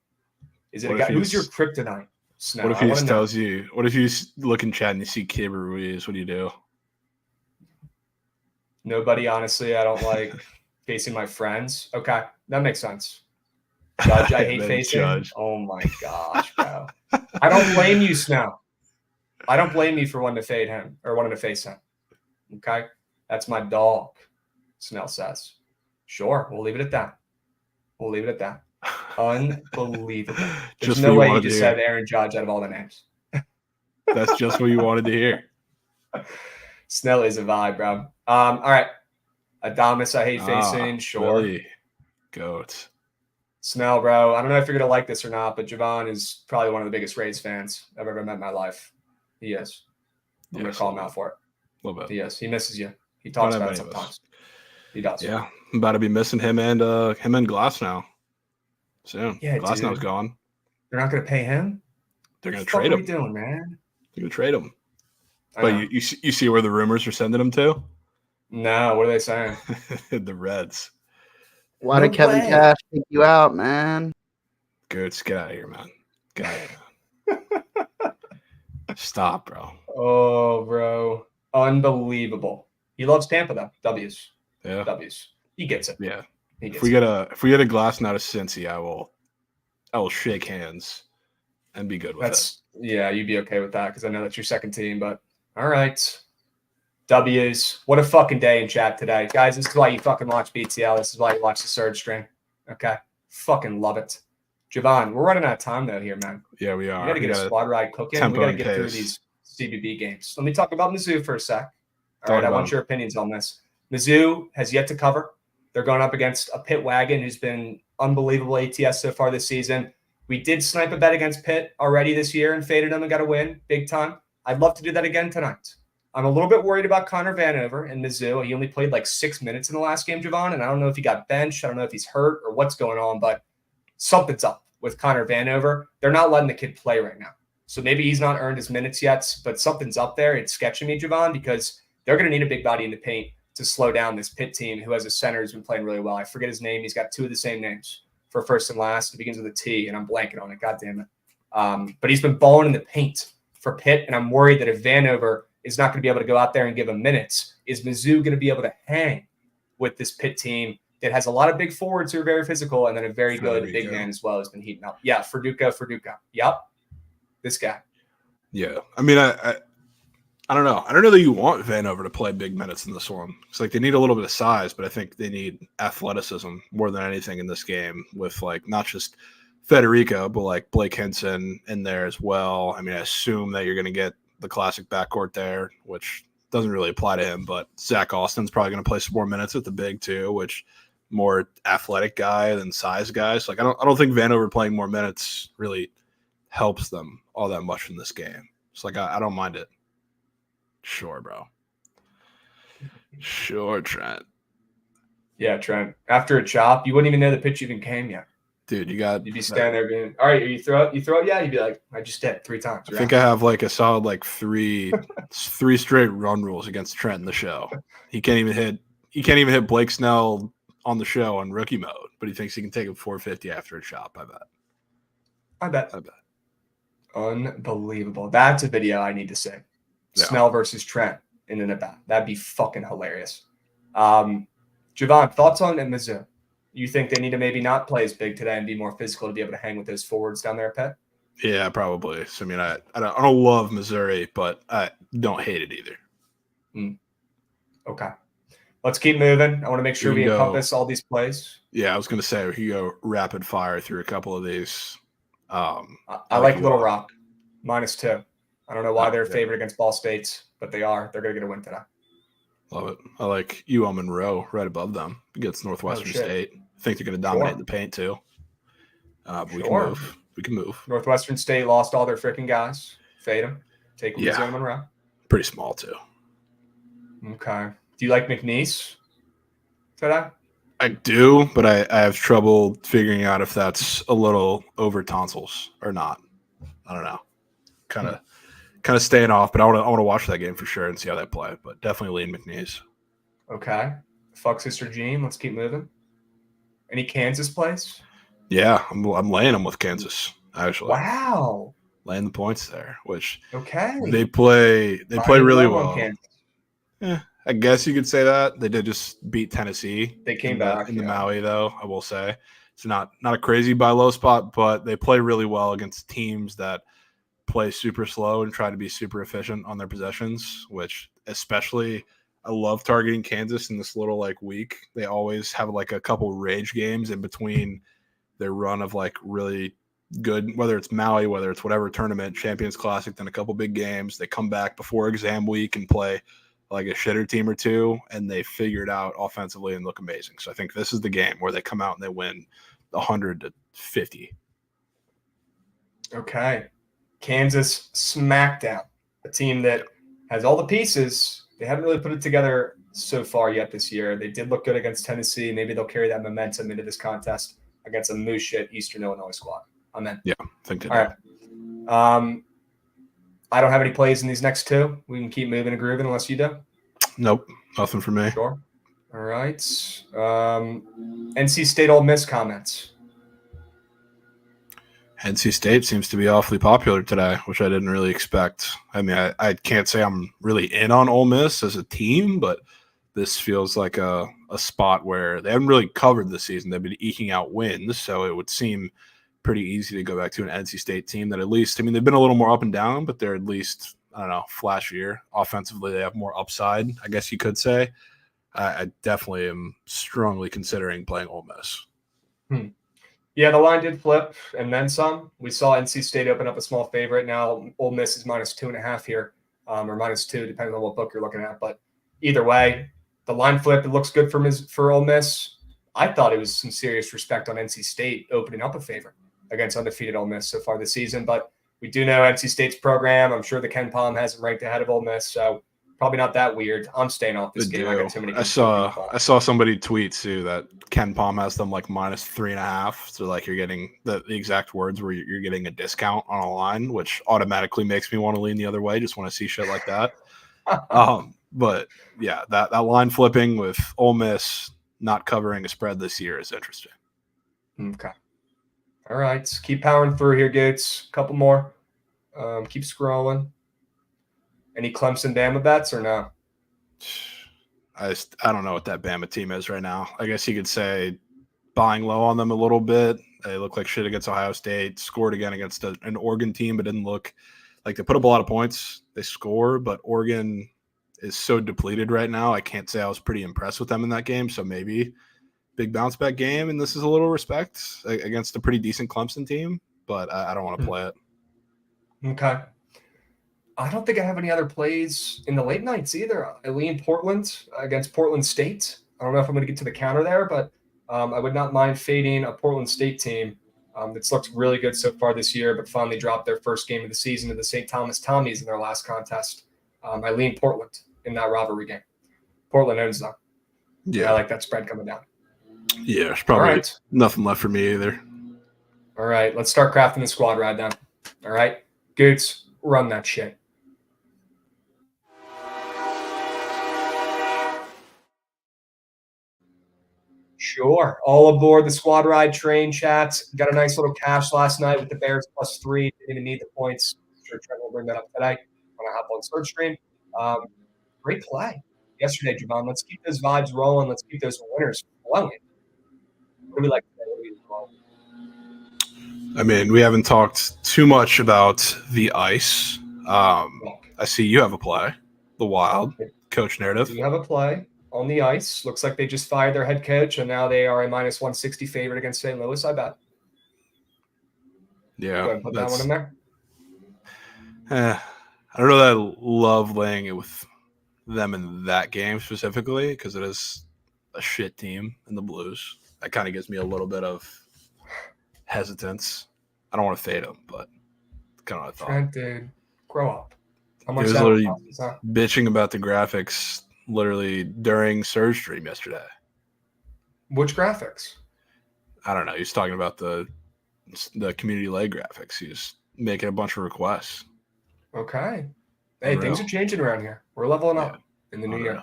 Is it a guy? Who's your kryptonite? Snow? What if he just tells you? What if you look in chat and you see Keibert Ruiz? What do you do? Nobody, honestly. I don't like facing my friends. Okay, that makes sense. Judge, I hate facing. Judge. Oh my gosh, bro. I don't blame you, Snow. I don't blame you for wanting to fade him or wanting to face him. Okay, that's my dog. Snell says. Sure, we'll leave it at that. We'll leave it at that. Unbelievable. There's no way you just said Aaron Judge out of all the names. That's just what you wanted to hear. Snell is a vibe, bro. All right. Adamas, I hate facing. Sure. Really? Goats. Snell, bro. I don't know if you're going to like this or not, but Javon is probably one of the biggest Rays fans I've ever met in my life. He is. I'm going to call him out for it. A little bit. He is. He misses you. He talks about it sometimes. He does. Yeah. I'm about to be missing him and Glass now. Soon. Yeah, Glass now's gone. They're not going to pay him? They're going to trade him. What are you doing, man? They're going to trade him. But you see where the rumors are sending him to? No, what are they saying? The Reds. Why did Kevin Cash take you out, man? Goots, get out of here, man. Get out of here. Stop, bro. Oh, bro. Unbelievable. He loves Tampa, though. W's. Yeah. W's. He gets it. Yeah. If we get a Glass out of Cincy, I will shake hands and be good with it. Yeah, you'd be okay with that because I know that's your second team, but all right. W's. What a fucking day in chat today. Guys, this is why you fucking watch BTL. This is why you watch the Surge Stream. Okay? Fucking love it. Javon, we're running out of time, though, here, man. Yeah, we are. We got to get a squad ride cooking. We got to get through these CBB games. Let me talk about Mizzou for a sec. All right, I want your opinions on this. Mizzou has yet to cover. They're going up against a Pitt wagon who's been unbelievable ATS so far this season. We did snipe a bet against Pitt already this year and faded them and got a win big time. I'd love to do that again tonight. I'm a little bit worried about Connor Vanover in Mizzou. He only played like 6 minutes in the last game, Javon, and I don't know if he got benched. I don't know if he's hurt or what's going on, but something's up with Connor Vanover. They're not letting the kid play right now. So maybe he's not earned his minutes yet, but something's up there. It's sketching me, Javon, because they're going to need a big body in the paint to slow down this Pitt team who has a center who's been playing really well. I forget his name. He's got two of the same names for first and last. It begins with a T, and I'm blanking on it. God damn it. But he's been balling in the paint for Pitt, and I'm worried that if Vanover is not going to be able to go out there and give him minutes, is Mizzou going to be able to hang with this Pitt team that has a lot of big forwards who are very physical and then a very good big man as well has been heating up? Yeah, Ferduca. Yep. This guy. Yeah. I mean, I don't know. I don't know that you want Vanover to play big minutes in this one. It's like they need a little bit of size, but I think they need athleticism more than anything in this game with like not just Federico, but like Blake Henson in there as well. I mean, I assume that you're going to get the classic backcourt there, which doesn't really apply to him, but Zach Austin's probably going to play some more minutes at the big too, which more athletic guy than size guys. Like I don't think Vanover playing more minutes really helps them all that much in this game. It's like I don't mind it. Sure, bro. Sure, Trent. Yeah, Trent. After a chop, you wouldn't even know the pitch even came yet. Dude, you'd be standing there being, all right, you throw it? Yeah, you'd be like, I just did 3 times. I think I have like a solid like three straight run rules against Trent in the show. He can't even hit Blake Snell on the show on rookie mode, but he thinks he can take him 450 after a chop, I bet. Unbelievable. That's a video I need to see. Yeah. Snell versus Trent in an at-bat. That'd be fucking hilarious. Javon, thoughts on Mizzou? You think they need to maybe not play as big today and be more physical to be able to hang with those forwards down there at Pitt? Yeah, probably. So, I mean, I don't love Missouri, but I don't hate it either. Okay. Let's keep moving. I want to make sure we encompass all these plays. Yeah, I was going to say we could go rapid fire through a couple of these. I like Little Rock, -2. I don't know why they're favored against Ball State, but they are. They're going to get a win today. Love it. I like UL Monroe right above them against Northwestern State. I think they're going to dominate the paint too. But we can move. Northwestern State lost all their freaking guys. Fade them. Take them to Monroe. Pretty small too. Okay. Do you like McNeese today? I do, but I have trouble figuring out if that's a little over tonsils or not. I don't know. kind of staying off, but I want to watch that game for sure and see how they play. But definitely lean McNeese. Okay. Fuck Sister Jean. Let's keep moving. Any Kansas plays? Yeah, I'm laying them with Kansas actually. Wow. Laying the points there, which Okay. they play really well. I guess you could say that. They did just beat Tennessee. They came back in the Maui, though, I will say. It's not a crazy buy low spot, but they play really well against teams that play super slow and try to be super efficient on their possessions, which especially I love targeting Kansas in this little like week. They always have like a couple rage games in between their run of like really good, whether it's Maui, whether it's whatever tournament, Champions Classic, then a couple big games. They come back before exam week and play like a shitter team or two, and they figure it out offensively and look amazing. So I think this is the game where they come out and they win 100-50. Okay. Kansas Smackdown, a team that has all the pieces. They haven't really put it together so far yet this year. They did look good against Tennessee. Maybe they'll carry that momentum into this contest against a moose shit Eastern Illinois squad. Amen. Yeah, I think they do. All right. I don't have any plays in these next two. We can keep moving and grooving unless you do. Nope, nothing for me. Sure. All right. NC State Ole Miss comments. NC State seems to be awfully popular today, which I didn't really expect. I mean, I can't say I'm really in on Ole Miss as a team, but this feels like a spot where they haven't really covered this season. They've been eking out wins, so it would seem pretty easy to go back to an NC State team that at least, I mean, they've been a little more up and down, but they're at least, I don't know, flashier. Offensively, they have more upside, I guess you could say. I definitely am strongly considering playing Ole Miss. Yeah, the line did flip and then some. We saw NC State open up a small favorite. Now Ole Miss is -2.5 here, or -2, depending on what book you're looking at. But either way, the line flip, it looks good for Ole Miss. I thought it was some serious respect on NC State opening up a favorite against undefeated Ole Miss so far this season. But we do know NC State's program. I'm sure the Ken Palm has them ranked ahead of Ole Miss, so probably not that weird. I'm staying off this game. I got too many. I saw somebody tweet too that Ken Palm has them like -3.5. So like you're getting the exact words where you're getting a discount on a line, which automatically makes me want to lean the other way. Just want to see shit like that. But yeah, that line flipping with Ole Miss not covering a spread this year is interesting. Okay. All right. Keep powering through here, Gates. A couple more. Keep scrolling. Any Clemson Bama bets or no? I don't know what that Bama team is right now. I guess you could say buying low on them a little bit. They look like shit against Ohio State. Scored again against an Oregon team, but didn't look like they put up a lot of points. They score, but Oregon is so depleted right now. I can't say I was pretty impressed with them in that game. So maybe big bounce back game, and this is a little respect against a pretty decent Clemson team, but I don't want to play it. Okay. I don't think I have any other plays in the late nights either. I lean Portland against Portland State. I don't know if I'm going to get to the counter there, but I would not mind fading a Portland State team that's looked really good so far this year, but finally dropped their first game of the season to the St. Thomas Tommies in their last contest. I lean Portland in that rivalry game. Portland owns them. Yeah, I like that spread coming down. Yeah, there's probably nothing left for me either. All right, let's start crafting the squad ride then. All right, Goots, run that shit. Sure. All aboard the squad ride train, chats. Got a nice little cash last night with the Bears +3. Didn't even need the points. Sure, Trent will bring that up today when I hop on Surge Stream. Great play yesterday, Javon. Let's keep those vibes rolling. Let's keep those winners flowing. What do we like today? I mean, we haven't talked too much about the ice. I see you have a play, the Wild coach narrative. You have a play on the ice. Looks like they just fired their head coach, and now they are a -160 favorite against St. Louis, I bet. Yeah. Go ahead and put that one in there. I don't know that I love laying it with them in that game specifically because it is a shit team in the Blues. That kind of gives me a little bit of hesitance. I don't want to fade them, but kind of what I thought. Trent, dude, grow up. He was literally bitching about the graphics literally during Surge Stream yesterday. Which graphics? I don't know. He's talking about the community leg graphics. He's making a bunch of requests. Okay. Hey, Unreal. things are changing around here. We're leveling up in the new year.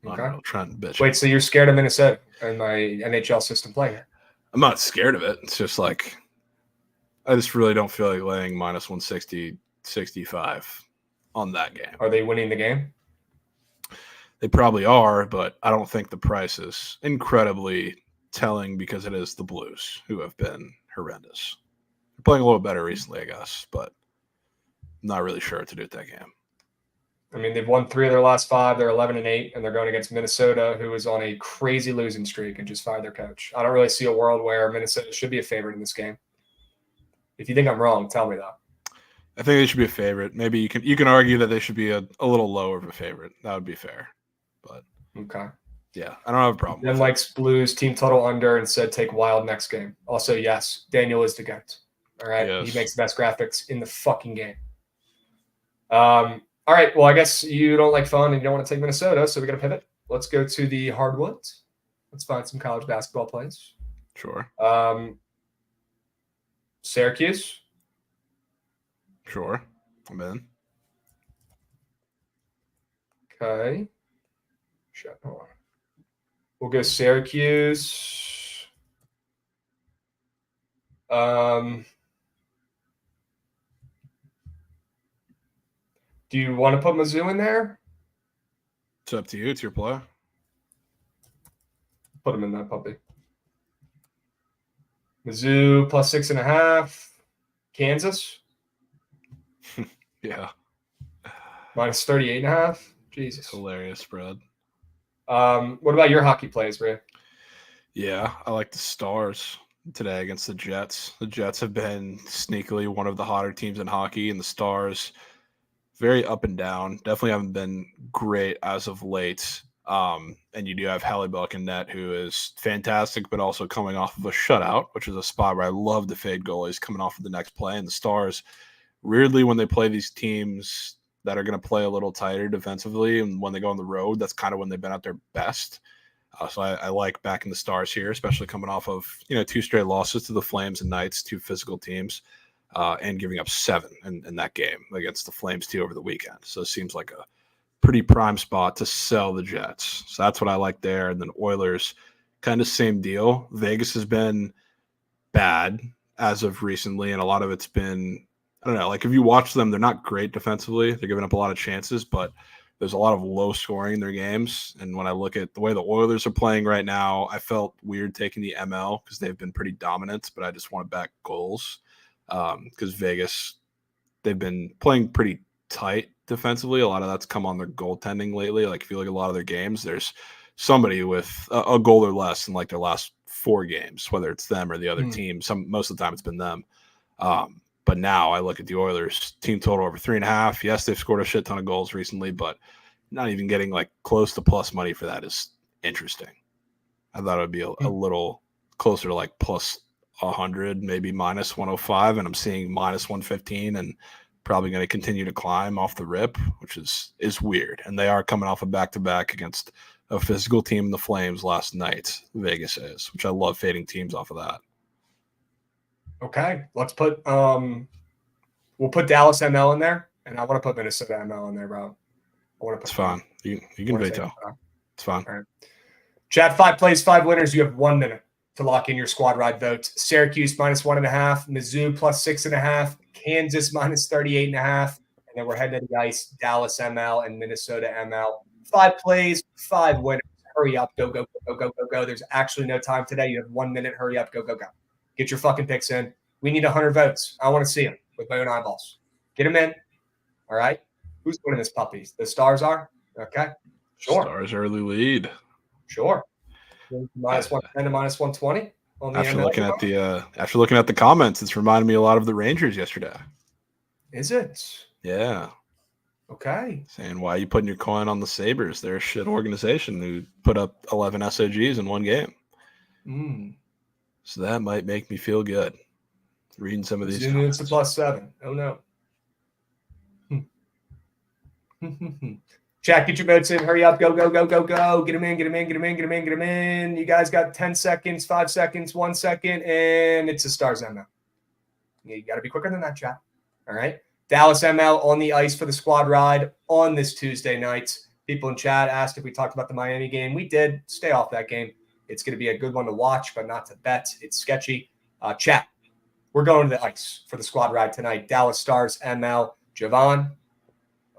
Okay. Unreal. Trent, bitch. Wait, so you're scared of Minnesota and my NHL system playing here? I'm not scared of it. It's just like I just really don't feel like laying minus 160, 65 on that game. Are they winning the game? They probably are, but I don't think the price is incredibly telling because it is the Blues, who have been horrendous. They're playing a little better recently, I guess, but I'm not really sure what to do with that game. I mean, they've won 3 of their last 5. They're 11-8, and they're going against Minnesota, who is on a crazy losing streak and just fired their coach. I don't really see a world where Minnesota should be a favorite in this game. If you think I'm wrong, tell me that. I think they should be a favorite. Maybe you can argue that they should be a little lower of a favorite. That would be fair. But okay. Yeah, I don't have a problem. Ben likes Blues team total under and said take wild next game. Also, yes, Daniel is the GOAT. All right. Yes. He makes the best graphics in the fucking game. All right. Well, I guess you don't like fun and you don't want to take Minnesota, so we're going to pivot. Let's go to the hardwoods. Let's find some college basketball plays. Sure. Syracuse. Sure. I'm in. Okay. Hold on. We'll go Syracuse. Do you want to put Mizzou in there? It's up to you. It's your play. Put him in that puppy. Mizzou plus 6.5. Kansas. Yeah. Minus 38.5. Jesus. Hilarious spread. What about your hockey plays, Ray? Yeah, I like the Stars today against the Jets. The Jets have been sneakily one of the hotter teams in hockey, and the Stars very up and down. Definitely haven't been great as of late. And you do have Hallebuck in net, who is fantastic, but also coming off of a shutout, which is a spot where I love to fade goalies coming off of the next play. And the Stars, weirdly, when they play these teams that are going to play a little tighter defensively, and when they go on the road, that's kind of when they've been at their best. So I like backing the Stars here, especially coming off of 2 straight losses to the Flames and Knights, 2 physical teams, and giving up 7 in that game against the Flames too over the weekend. So it seems like a pretty prime spot to sell the Jets. So that's what I like there. And then Oilers, kind of same deal. Vegas has been bad as of recently, and a lot of it's been, I don't know, like if you watch them, they're not great defensively. They're giving up a lot of chances, but there's a lot of low scoring in their games. And when I look at the way the Oilers are playing right now, I felt weird taking the ML because they've been pretty dominant, but I just want to back goals because Vegas, they've been playing pretty tight defensively. A lot of that's come on their goaltending lately. Like if you look at a lot of their games, there's somebody with a goal or less in like their last 4 games, whether it's them or the other team. Most of the time it's been them. But now I look at the Oilers team total over 3.5. Yes, they've scored a shit ton of goals recently, but not even getting like close to plus money for that is interesting. I thought it would be a little closer to like plus 100, maybe minus 105, and I'm seeing minus 115 and probably going to continue to climb off the rip, which is weird. And they are coming off a back-to-back against a physical team in the Flames last night, Vegas is, which I love fading teams off of that. Okay, let's put we'll put Dallas ML in there, and I want to put Minnesota ML in there, bro. I want to put. It's fine. You can veto. It's fine. All right. Chat 5 plays, 5 winners. You have 1 minute to lock in your squad ride votes. Syracuse minus 1.5, Mizzou plus 6.5, Kansas minus 38.5, and then we're heading to the ice. Dallas ML and Minnesota ML. 5 plays, 5 winners. Hurry up, go, go, go, go, go, go. There's actually no time today. You have 1 minute. Hurry up, go, go, go. Get your fucking picks in. We need 100 votes. I want to see them with my own eyeballs. Get them in. All right. Who's winning this puppy? The Stars are? Okay. Sure. Stars early lead. Sure. Minus 110 to minus 120. On the after looking at the comments, it's reminded me a lot of the Rangers yesterday. Is it? Yeah. Okay. Saying why are you putting your coin on the Sabres? They're a shit organization who put up 11 SOGs in 1 game. So that might make me feel good. Reading some of these. Zoom into plus 7. Oh no. Chat, get your votes in. Hurry up. Go, go, go, go, go. Get them in, get them in, get them in, get them in, get them in. You guys got 10 seconds, 5 seconds, 1 second, and it's a Stars ML. You got to be quicker than that, chat. All right. Dallas ML on the ice for the squad ride on this Tuesday night. People in chat asked if we talked about the Miami game. We did. Stay off that game. It's going to be a good one to watch, but not to bet. It's sketchy. Chat. We're going to the ice for the squad ride tonight. Dallas Stars, ML, Javon.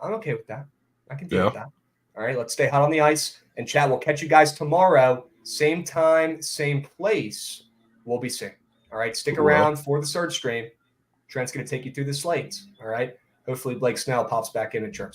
I'm okay with that. I can deal with that. All right, let's stay hot on the ice. And chat, we'll catch you guys tomorrow. Same time, same place. We'll be seeing. All right, stick around for the Surge stream. Trent's going to take you through the slates. All right. Hopefully Blake Snell pops back in and chirps.